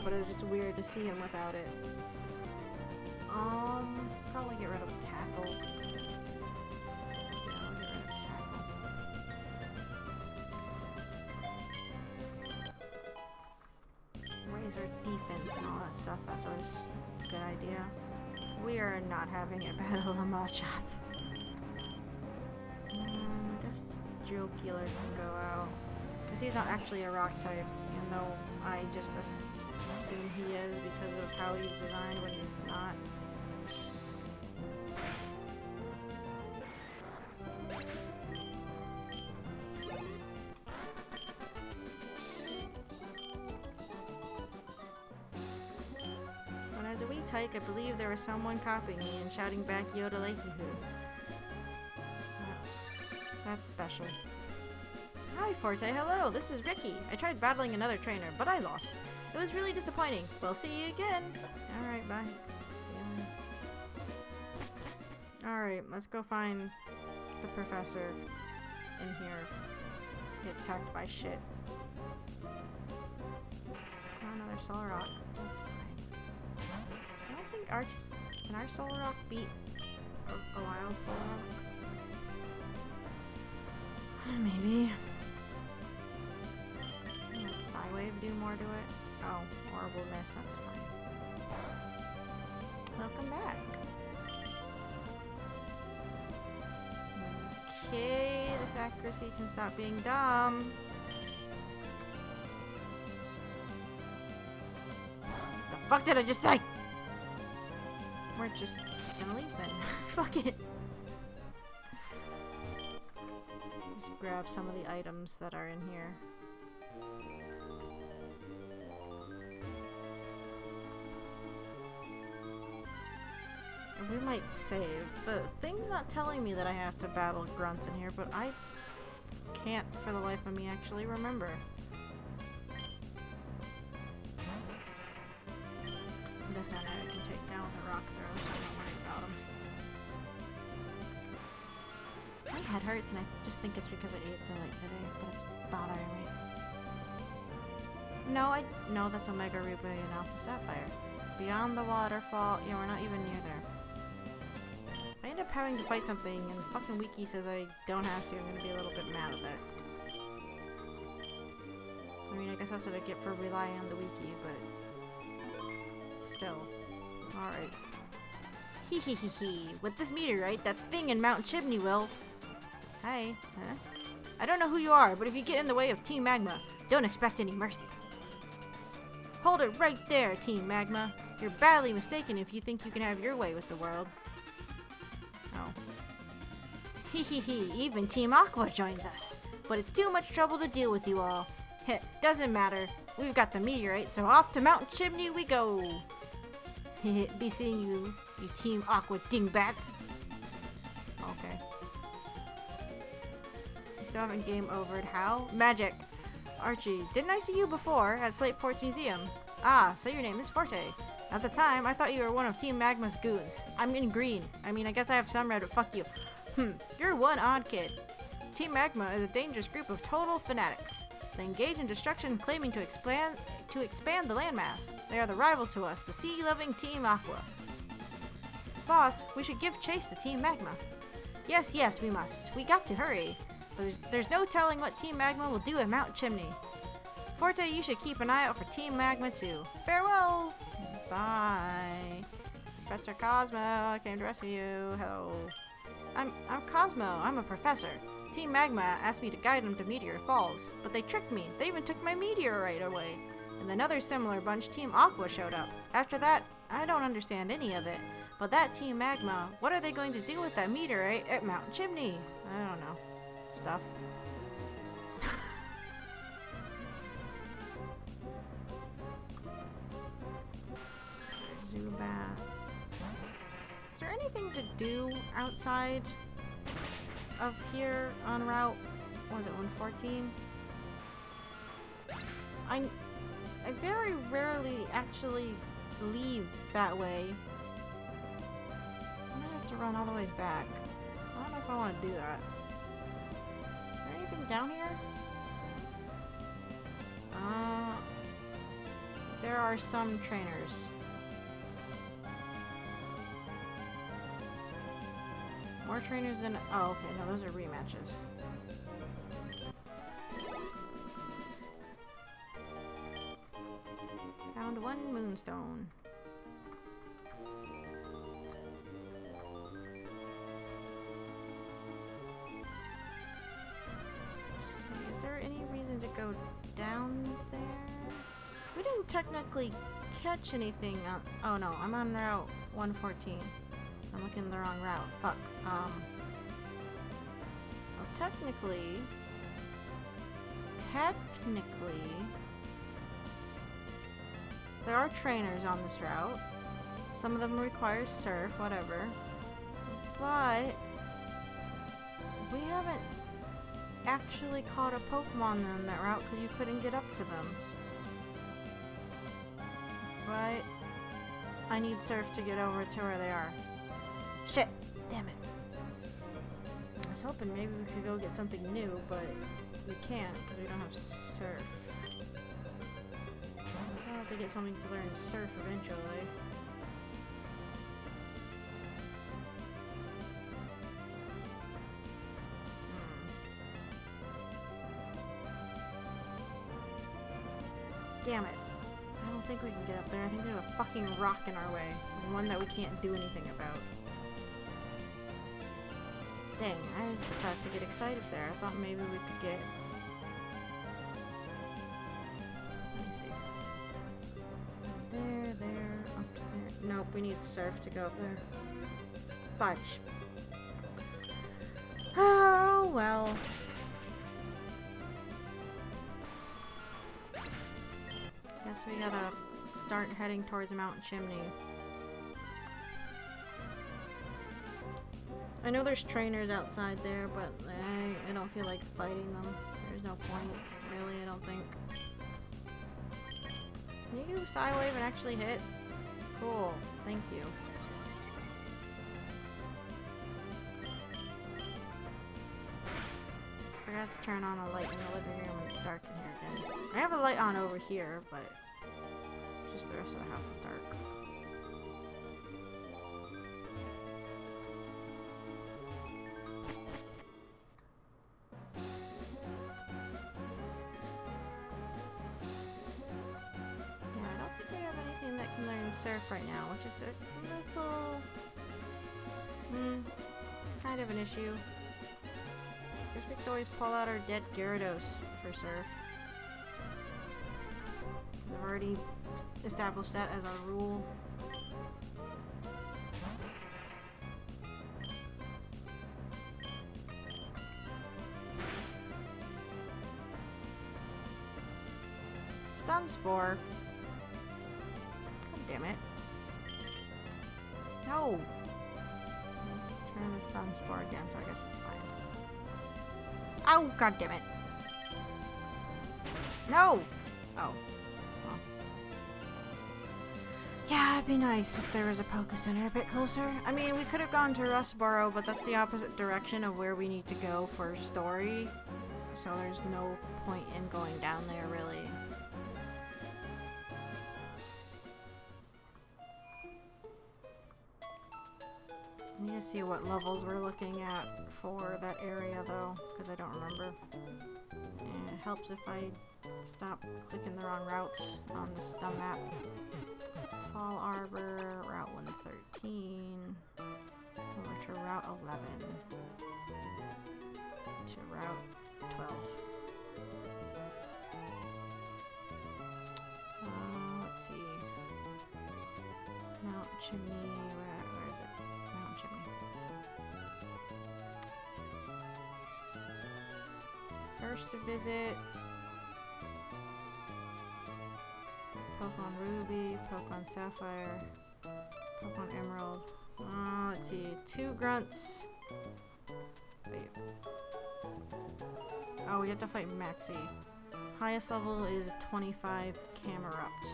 But it was just weird to see him without it. Probably get rid of Tackle. Yeah, I'll get rid of Tackle. Raise our defense and all that stuff, that's always a good idea. We are not having a battle of Machop. I guess Jocular can go out. Because he's not actually a rock type, even though I just assume he is because of how he's designed when he's not. When I was a wee tyke, I believe there was someone copying me and shouting back Yodelay-hee-hoo. That's special. Hi Forte, hello, this is Ricky. I tried battling another trainer, but I lost. It was really disappointing. We'll see you again. Alright, bye. See you later. Alright, let's go find the professor in here. Get attacked by shit. Oh, another Soul Rock. That's fine. I don't think can our Soul Rock beat a wild Soul Rock? Maybe. Does Psywave do more to it? Oh, horrible miss, that's fine. Welcome back. Okay, this accuracy can stop being dumb. The fuck did I just say? We're just gonna leave then. Fuck it. Just grab some of the items that are in here. We might save. The thing's not telling me that I have to battle grunts in here, but I can't for the life of me actually remember. this in it. I can take down with a rock throw, so I'm not worried about him. My head hurts, and I just think it's because I ate so late today, but it's bothering me. No, that's Omega Ruby and Alpha Sapphire. Beyond the waterfall. Yeah, we're not even near there. I end up having to fight something, and fucking Wiki says I don't have to. I'm gonna be a little bit mad at that. I mean, I guess that's what I get for relying on the Wiki, but still. Alright. Hee hee hee hee. With this meteorite, that thing in Mount Chimney will... Hi. Huh? I don't know who you are, but if you get in the way of Team Magma, don't expect any mercy. Hold it right there, Team Magma. You're badly mistaken if you think you can have your way with the world. Oh. Hee hee hee, even Team Aqua joins us. But it's too much trouble to deal with you all. Heh, doesn't matter. We've got the meteorite, so off to Mount Chimney we go. Be seeing you, you Team Aqua dingbats. Okay. We still haven't game overed. How? Magic. Archie, didn't I see you before at Slateport's museum? Ah, so your name is Forte. At the time, I thought you were one of Team Magma's goons. I'm in green. I mean, I guess I have some red, but fuck you. You're one odd kid. Team Magma is a dangerous group of total fanatics. They engage in destruction, claiming to expand the landmass. They are the rivals to us, the sea-loving Team Aqua. Boss, we should give chase to Team Magma. Yes, we must. We got to hurry. There's no telling what Team Magma will do at Mount Chimney. Forte, you should keep an eye out for Team Magma too. Farewell! Bye. Professor Cosmo, I came to rescue you. Hello. I'm Cosmo. I'm a professor. Team Magma asked me to guide them to Meteor Falls, but they tricked me. They even took my meteorite away. And another similar bunch, Team Aqua, showed up. After that, I don't understand any of it. But that Team Magma, what are they going to do with that meteorite at Mount Chimney? I don't know. Stuff. Zubat. Is there anything to do outside of here on route, what was it, 114? I very rarely actually leave that way. I might have to run all the way back. I don't know if I want to do that. Is there anything down here? There are some trainers. More trainers than... Oh, okay. No, those are rematches. Found one moonstone. So, is there any reason to go down there? We didn't technically catch anything on... Oh no, I'm on Route 114. I'm looking the wrong route. Fuck. Well, technically, there are trainers on this route. Some of them require surf, whatever. But we haven't actually caught a Pokemon on that route because you couldn't get up to them. But I need surf to get over to where they are. Shit! Damn it. I was hoping maybe we could go get something new, but we can't because we don't have surf. I'll have to get something to learn surf eventually. Damn it. I don't think we can get up there. I think there's a fucking rock in our way. And one that we can't do anything about. Dang, I was about to get excited there. I thought maybe we could get... Let me see. There, up to there. Nope, we need surf to go up there. Fudge. Oh, well. Guess we gotta start heading towards Mount Chimney. I know there's trainers outside there, but I don't feel like fighting them. There's no point, really, I don't think. Can you Psywave and actually hit? Cool. Thank you. Forgot to turn on a light in the living room and it's dark in here again. I have a light on over here, but just the rest of the house is dark. Yeah, I don't think we have anything that can learn surf right now, which is a little... kind of an issue. Guess we could always pull out our dead Gyarados for surf. I've already established that as our rule. Stun Spore. God damn it. No! Turn the Stun Spore again, so I guess it's fine. Oh, god damn it. No! Oh. Well. Yeah, it'd be nice if there was a Poké Center a bit closer. I mean, we could have gone to Rustboro, but that's the opposite direction of where we need to go for story. So there's no point in going down there, really. I need to see what levels we're looking at for that area, though, because I don't remember. And it helps if I stop clicking the wrong routes on the map. Fall Arbor, Route 113, over to Route 11, to Route 12. Let's see. Mount Chimney, where is it? Mount Chimney. First to visit Pokemon Ruby, Pokemon Sapphire, Pokemon Emerald. Let's see, 2 grunts. Wait. Oh, we have to fight Maxie. Highest level is 25 Camerupt.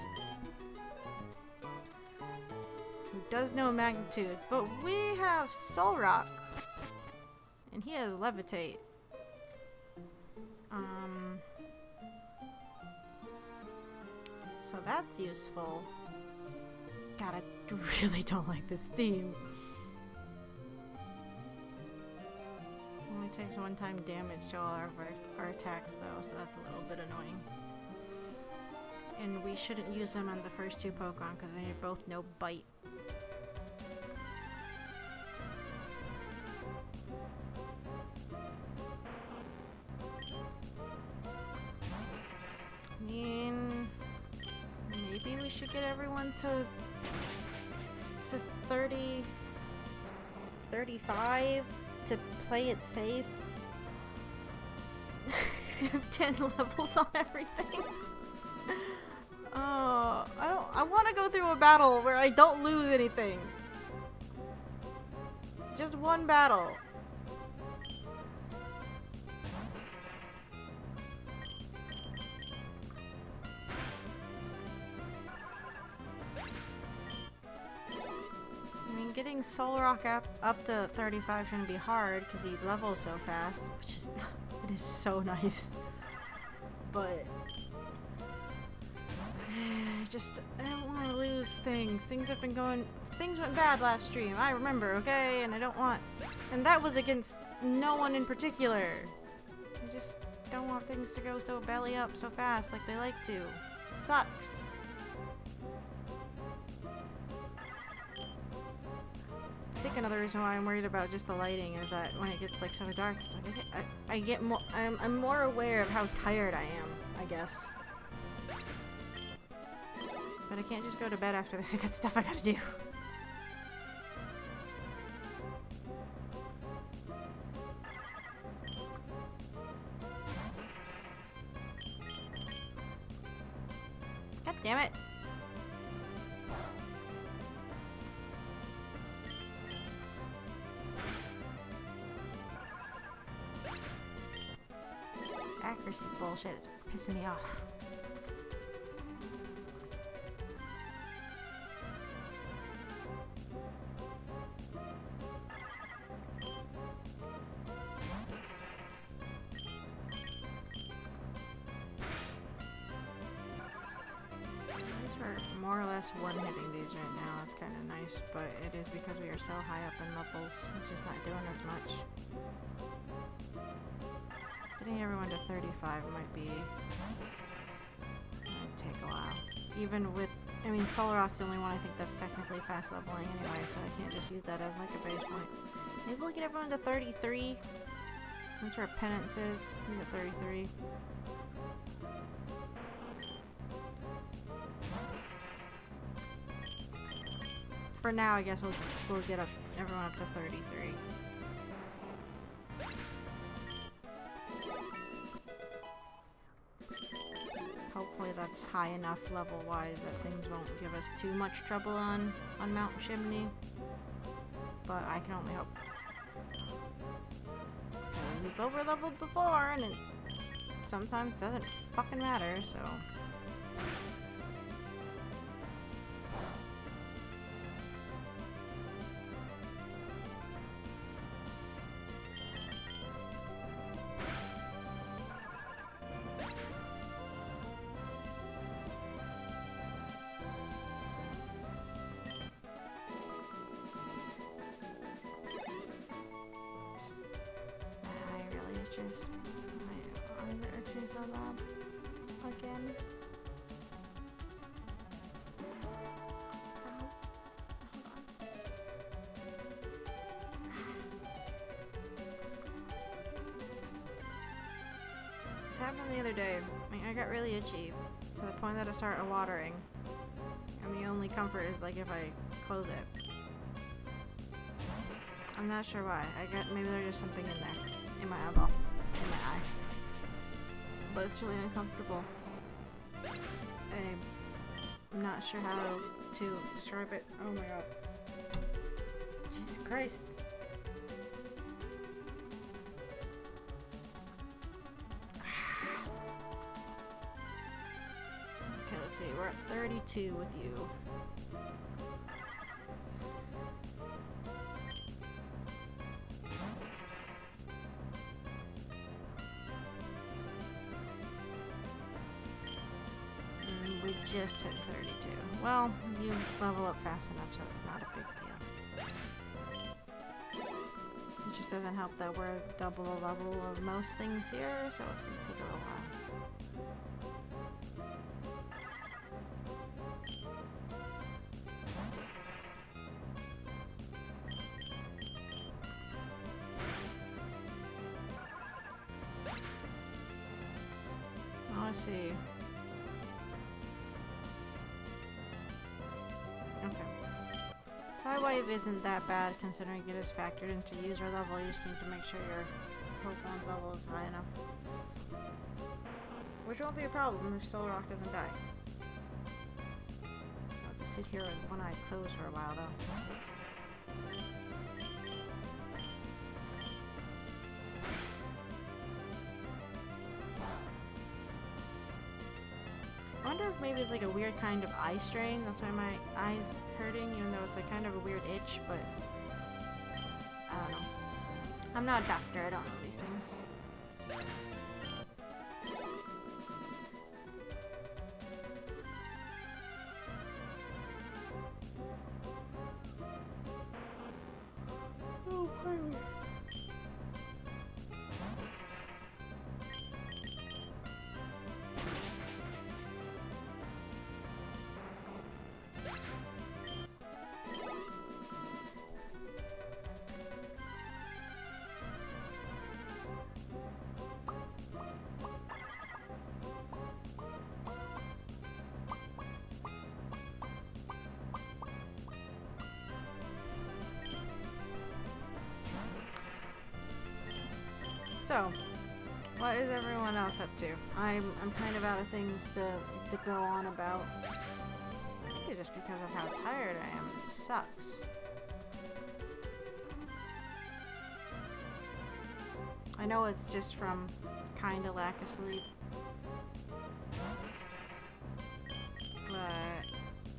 Who does know Magnitude, but we have Solrock. And he has Levitate. So that's useful. God, I really don't like this theme. Only takes 1-time damage to all our attacks though, so that's a little bit annoying. And we shouldn't use them on the first 2 Pokemon because they both know Bite. I mean, maybe we should get everyone to 30, 35 to play it safe. I have 10 levels on everything. I want to go through a battle where I don't lose anything. Just one battle. I mean, getting Solrock up to 35 shouldn't be hard because he levels so fast, which is it is so nice. But I don't want to lose things. Things went bad last stream. I remember, okay? And I don't want, and that was against no one in particular. I just don't want things to go so belly up so fast like they like to. It sucks. I think another reason why I'm worried about just the lighting is that when it gets like so dark, it's like I get more. I'm more aware of how tired I am, I guess. But I can't just go to bed after this. I got stuff I gotta do. God damn it. Accuracy bullshit is pissing me off. guess we're more or less one-hitting these right now. That's kind of nice, but it is because we are so high up in levels. It's just not doing as much. Getting everyone to 35 might take a while. Even with, I mean, Solar Rock's the only one I think that's technically fast leveling anyway, so I can't just use that as like a base point. Maybe we'll get everyone to 33. That's where penance is. We got 33. For now, I guess we'll get everyone up to 33. Hopefully that's high enough level-wise that things won't give us too much trouble on Mount Chimney. But I can only hope. We've over-leveled before, and it sometimes doesn't fucking matter, so... Again. This happened the other day. I got really itchy to the point that I started watering. And the only comfort is like if I close it. I'm not sure why. Maybe there's just something in there. In my eyeball. In my eye. But it's really uncomfortable. I'm not sure how to describe it. Oh my god. Jesus Christ. Okay, let's see. We're at 32 with you. We just hit 32. Well, you level up fast enough, so it's not a big deal. It just doesn't help that we're double the level of most things here, so it's going to take a little while. Let's see. Sidewave isn't that bad considering it is factored into user level. You just need to make sure your Pokemon's level is high enough. Which won't be a problem if Solar Rock doesn't die. I'll have to sit here with one eye closed for a while though. I wonder if maybe it's like a weird kind of eye strain. That's why my eye's hurting, even though it's like kind of a weird itch, but I don't know. I'm not a doctor, I don't know these things. Oh, finally. So, what is everyone else up to? I'm kind of out of things to go on about. I think it's just because of how tired I am. It sucks. I know it's just from kind of lack of sleep. But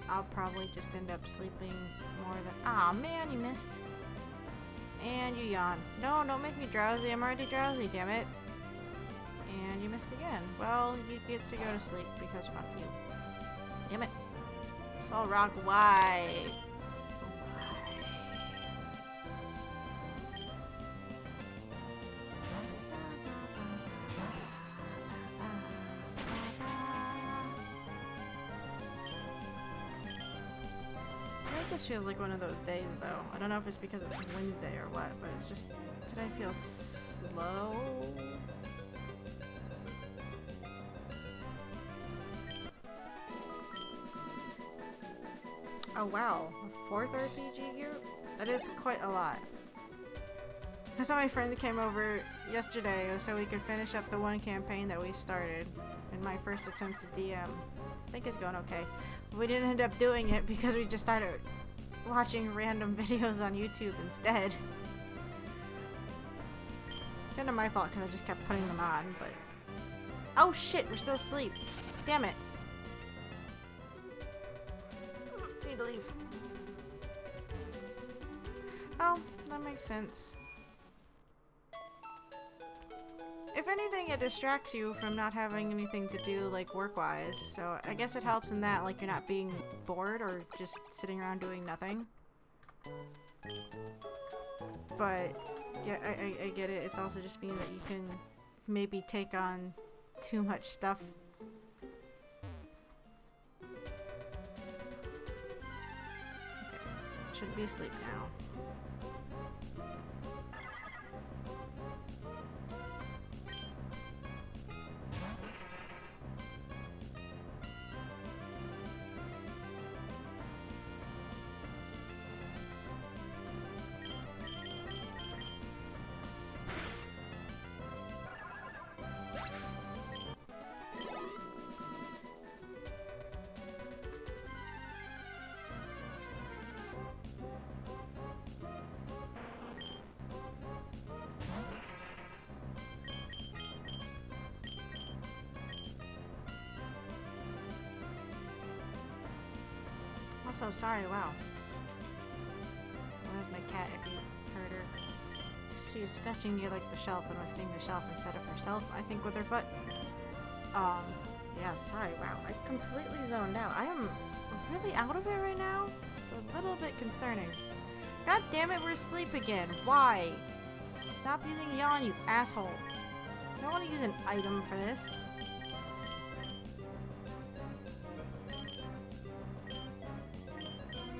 I'll probably just end up sleeping more than... Aw, man, you missed. And you yawn. No, don't make me drowsy. I'm already drowsy, damn it. And you missed again. Well, you get to go to sleep because fuck you. Damn it. Soul Rock, why? It just feels like one of those days, though. I don't know if it's because it's Wednesday or what, but it's just, today feels slow. Oh wow, a 4th RPG group? That is quite a lot. I saw my friend that came over yesterday so we could finish up the one campaign that we started in my first attempt to DM. I think it's going okay. But we didn't end up doing it because we just started watching random videos on YouTube instead. It's kind of my fault because I just kept putting them on, but... Oh shit, we're still asleep. Damn it. Need to leave. Oh, that makes sense. If anything, it distracts you from not having anything to do, like, work-wise. So I guess it helps in that, like, you're not being bored or just sitting around doing nothing. But, yeah, I get it. It's also just mean that you can maybe take on too much stuff. Okay. Should be asleep now. Also, sorry, wow. Where's my cat if you heard her? She was scratching near like the shelf and was hitting the shelf instead of herself, I think, with her foot. Yeah, sorry, wow. I completely zoned out. I am really out of it right now. It's a little bit concerning. God damn it, we're asleep again. Why? Stop using yawn, you asshole. I don't want to use an item for this.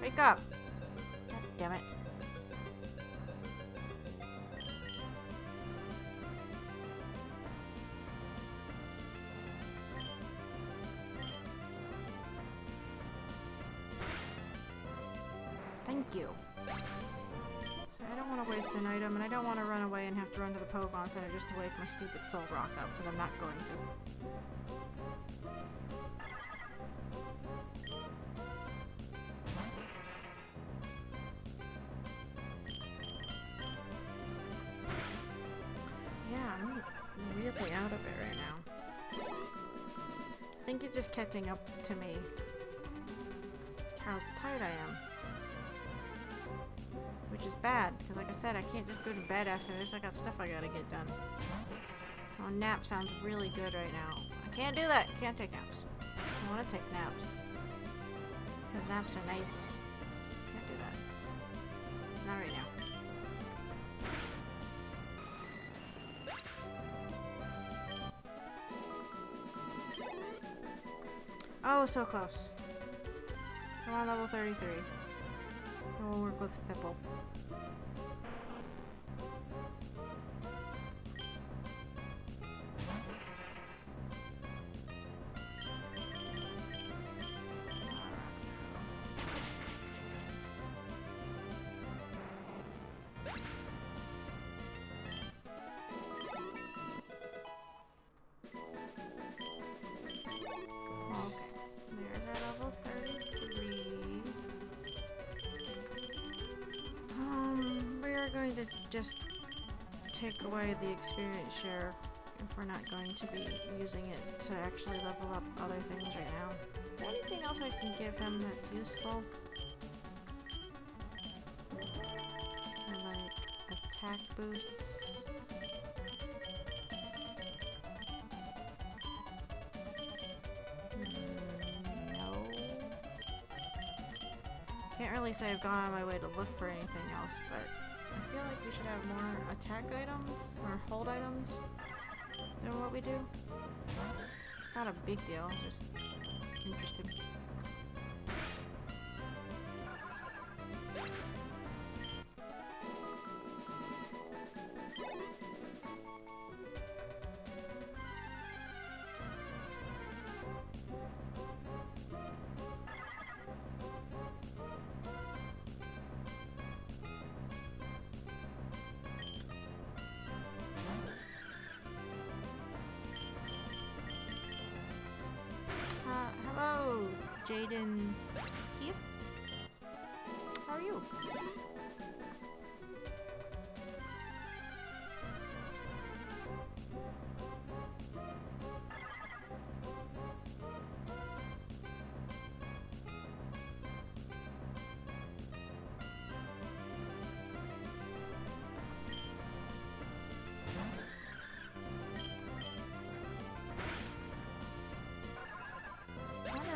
Wake up! God damn it. Thank you. So I don't want to waste an item, and I don't want to run away and have to run to the Pokemon Center just to wake my stupid Soul Rock up, because I'm not going to. Really out of it right now. I think it's just catching up to me. How tired I am. Which is bad, because like I said, I can't just go to bed after this. I got stuff I gotta get done. Oh, nap sounds really good right now. I can't do that. Can't take naps. I want to take naps. Because naps are nice. Can't do that. Not right now. Oh, so close. I'm on level 33. And we'll work with Fipple. To just take away the experience share if we're not going to be using it to actually level up other things right now. Is there anything else I can give him that's useful? Or like attack boosts? No. can't really say I've gone out of my way to look for anything else, but I feel like we should have more attack items or hold items than what we do. Not a big deal, just interesting. Hello, Jaden Keith. How are you?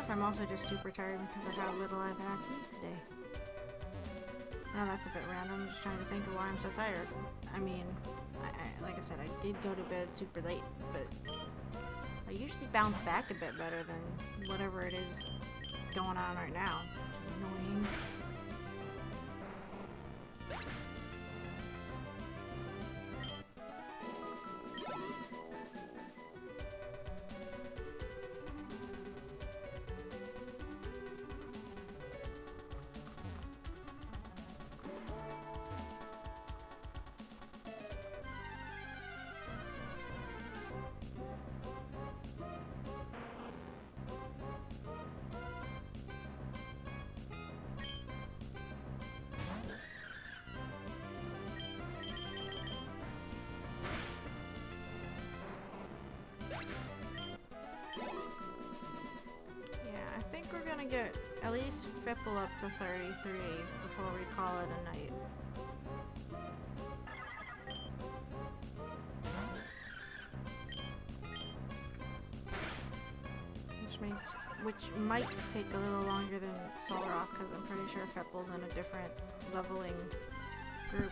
I'm also just super tired because of how little I've had to eat today. Now that's a bit random. I'm just trying to think of why I'm so tired. I mean, like I said, I did go to bed super late, but I usually bounce back a bit better than whatever it is going on right now, which is annoying. We're gonna get at least Fipple up to 33 before we call it a night. Which might take a little longer than Solrock, because I'm pretty sure Fipple's in a different leveling group.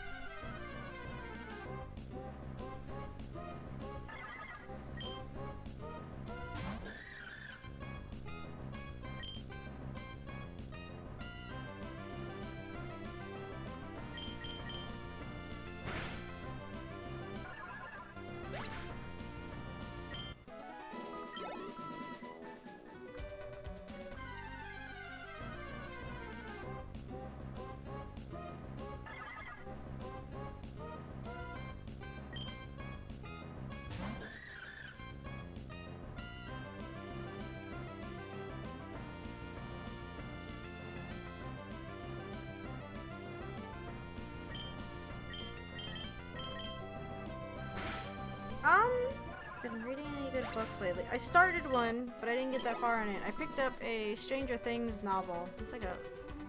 Been reading any good books lately? I started one, but I didn't get that far in it. I picked up a Stranger Things novel. It's like a,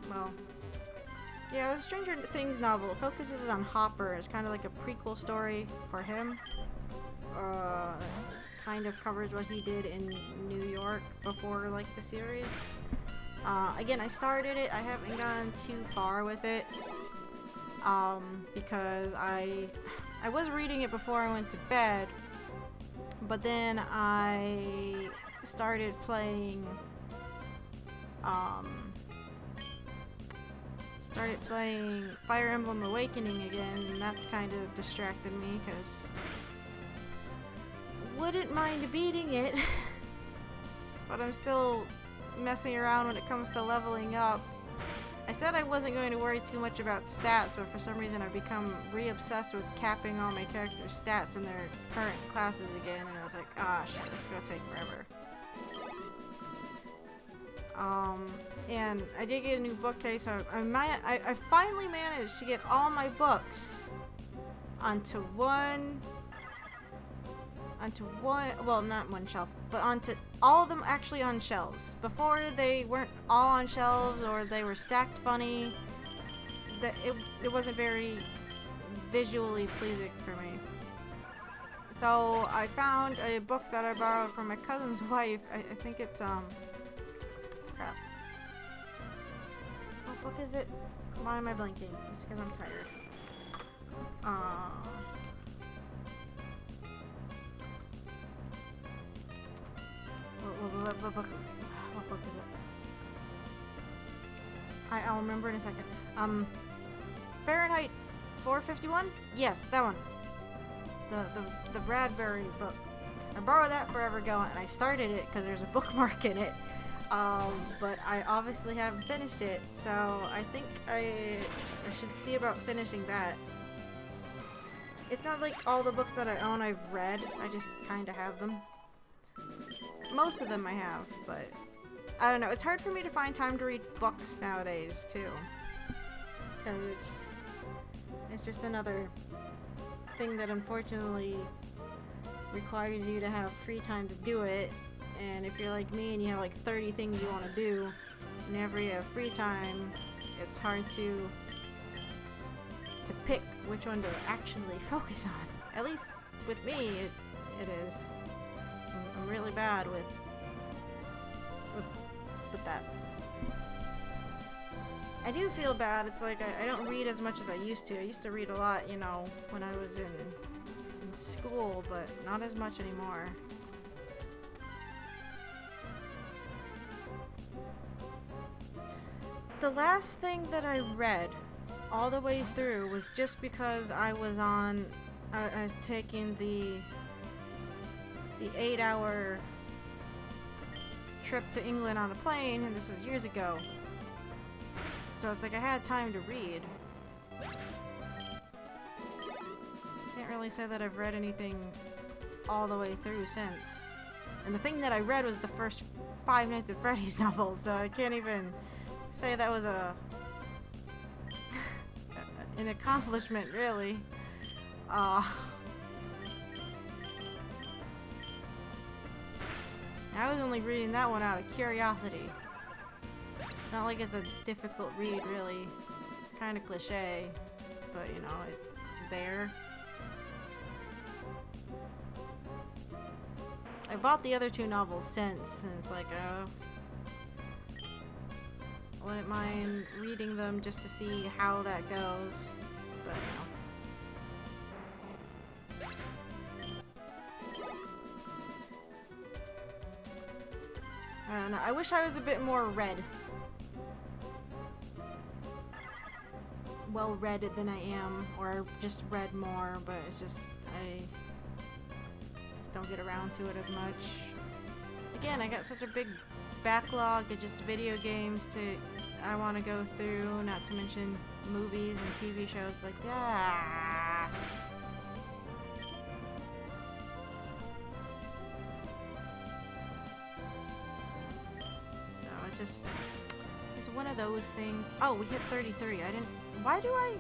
well, yeah, it was a Stranger Things novel. It focuses on Hopper. It's kind of like a prequel story for him. Kind of covers what he did in New York before, like, the series. Again, I started it. I haven't gone too far with it. Because I was reading it before I went to bed. But then I started playing Fire Emblem Awakening again, and that's kind of distracted me because wouldn't mind beating it, but I'm still messing around when it comes to leveling up. I said I wasn't going to worry too much about stats, but for some reason I've become re-obsessed with capping all my characters' stats in their current classes again, and I was like, ah, shit, this is gonna take forever. And I did get a new bookcase, so I finally managed to get all my books onto one, well, not one shelf, but onto all of them actually on shelves. Before, they weren't all on shelves, or they were stacked funny. It wasn't very visually pleasing for me. So I found a book that I borrowed from my cousin's wife. I think it's crap. What What book is it? Why am I blinking? It's because I'm tired. What book? What book is it? I'll remember in a second. Fahrenheit 451? Yes, that one. The Bradbury book. I borrowed that forever ago, and I started it because there's a bookmark in it. But I obviously haven't finished it, so I think I should see about finishing that. It's not like all the books that I own I've read, I just kinda have them. Most of them I have, but I don't know, it's hard for me to find time to read books nowadays, too. Because it's just another thing that unfortunately requires you to have free time to do it. And if you're like me and you have like 30 things you want to do, whenever you have free time, it's hard to pick which one to actually focus on. At least with me, it is. I'm really bad with that. I do feel bad. It's like I don't read as much as I used to. I used to read a lot, you know, when I was in school, but not as much anymore. The last thing that I read all the way through was just because I was taking the 8-hour trip to England on a plane, and this was years ago. So it's like I had time to read. Can't really say that I've read anything all the way through since. And the thing that I read was the first 5 Nights at Freddy's novel, so I can't even say that was an accomplishment, really. I was only reading that one out of curiosity. Not like it's a difficult read, really. Kind of cliche, but you know, it's there. I bought the other 2 novels since, and it's like, I wouldn't mind reading them just to see how that goes, but you know. I don't know, I wish I was a bit more well-read than I am, or just read more, but it's just, I just don't get around to it as much. Again, I got such a big backlog of just video games I want to go through, not to mention movies and TV shows, like, So it's one of those things. Oh, we hit 33. Why do I,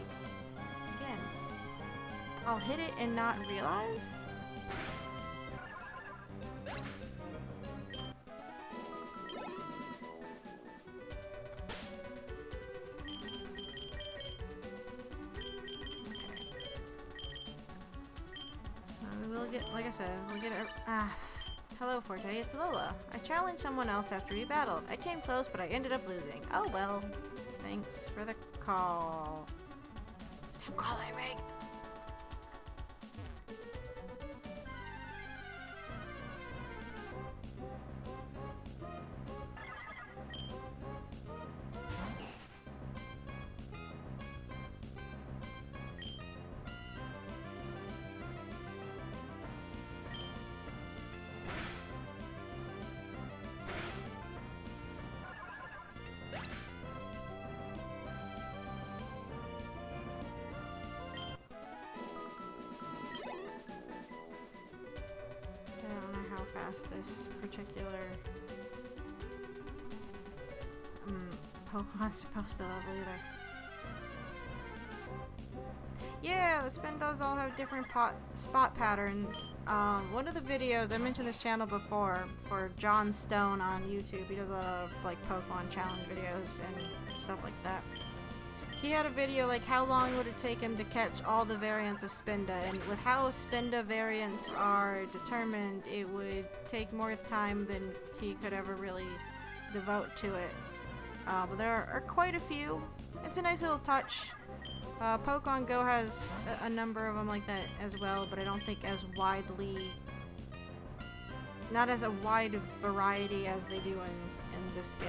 again, I'll hit it and not realize? Like I said, we'll get hello, Forte, it's Lola. I challenged someone else after we battled. I came close, but I ended up losing. Oh well. Thanks for the call. Stop calling me! This particular Pokemon's supposed to level either. Yeah, the spin does all have different spot patterns. One of the videos, I mentioned this channel before, for John Stone on YouTube. He does a lot of like Pokemon challenge videos and stuff like that. He had a video like how long would it take him to catch all the variants of Spinda, and with how Spinda variants are determined, it would take more time than he could ever really devote to it. But there are quite a few. It's a nice little touch. Pokemon Go has a number of them like that as well, but I don't think as widely, not as a wide variety as they do in this game.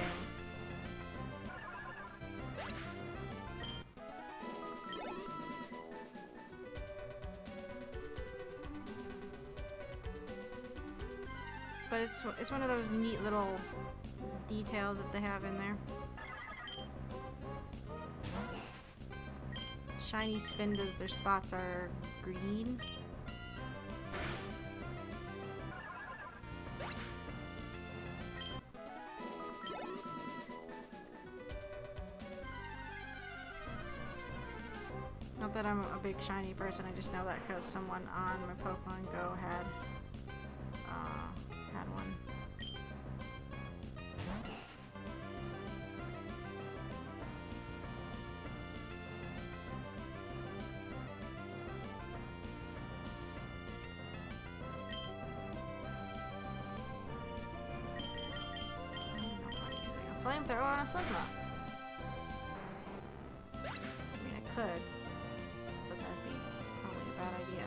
But it's one of those neat little details that they have in there. Shiny Spindas, their spots are green. Not that I'm a big shiny person, I just know that because someone on my Pokemon Go had one. Flamethrower on a Slugma. I mean, I could, but that'd be probably a bad idea.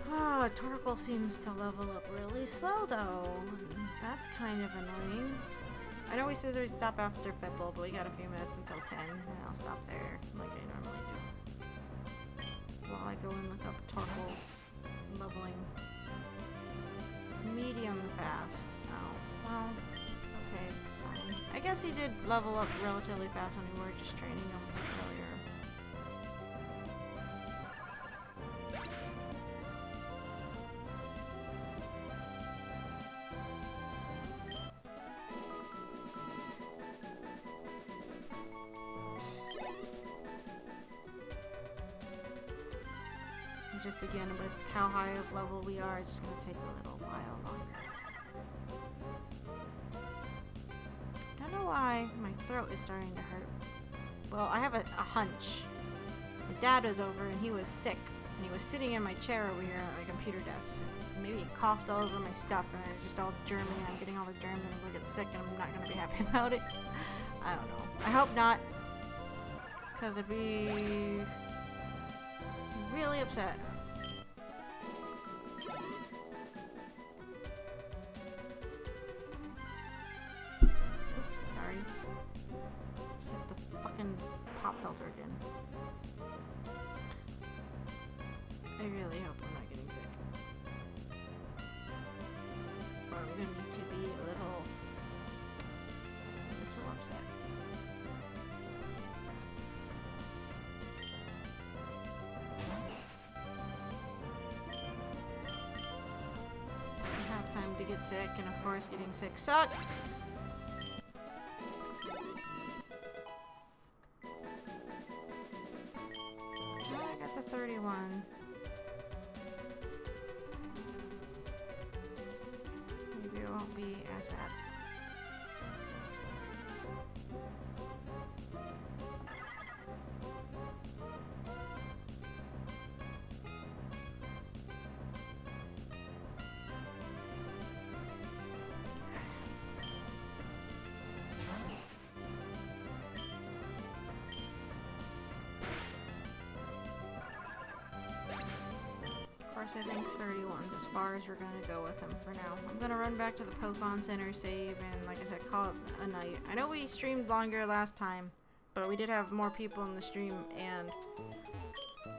Oh, Torkoal seems to level up really slow though. That's kind of annoying. I know we said we'd stop after Fipple, but we got a few minutes until 10, and I'll stop there like I normally do. While I go and look up Torkoal's leveling. Medium fast. Oh, well, okay, fine. I guess he did level up relatively fast when we were just training him earlier. Just again, with how high of level we are, it's just going to take a little while longer. I don't know why my throat is starting to hurt. Well, I have a hunch. My dad was over and he was sick. And he was sitting in my chair over here at my computer desk. Maybe he coughed all over my stuff and it's just all germy and I'm getting all the germs and I'm going to get sick and I'm not going to be happy about it. I don't know. I hope not. Because I'd be really upset. Sorry. Hit the fucking pop filter again. I really hope I'm not getting sick. Or I'm gonna need to be a little upset. Time to get sick, and of course getting sick sucks. Oh, I got the 31. Maybe it won't be as bad. I think 31's as far as we're gonna go with him for now. I'm gonna run back to the Pokemon Center, save, and like I said, call it a night. I know we streamed longer last time, but we did have more people in the stream, and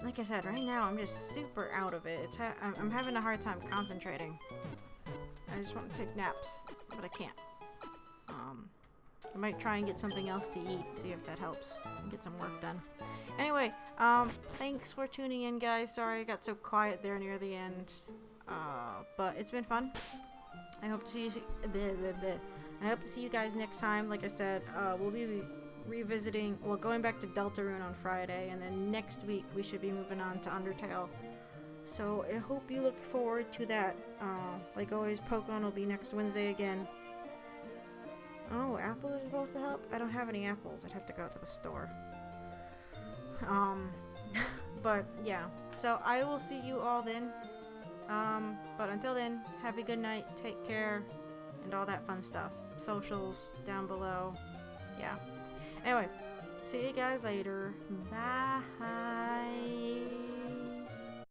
like I said, right now I'm just super out of it. I'm having a hard time concentrating. I just want to take naps, but I can't. I might try and get something else to eat, see if that helps, and get some work done. Anyway, thanks for tuning in, guys. Sorry I got so quiet there near the end, but it's been fun. I hope to see you. I hope to see you guys next time. Like I said, we'll be revisiting. Well, going back to Deltarune on Friday, and then next week we should be moving on to Undertale. So I hope you look forward to that. Like always, Pokemon will be next Wednesday again. Oh, apples are supposed to help? I don't have any apples. I'd have to go to the store. But yeah. So I will see you all then. But until then, have a good night, take care, and all that fun stuff. Socials down below. Yeah. Anyway, see you guys later. Bye.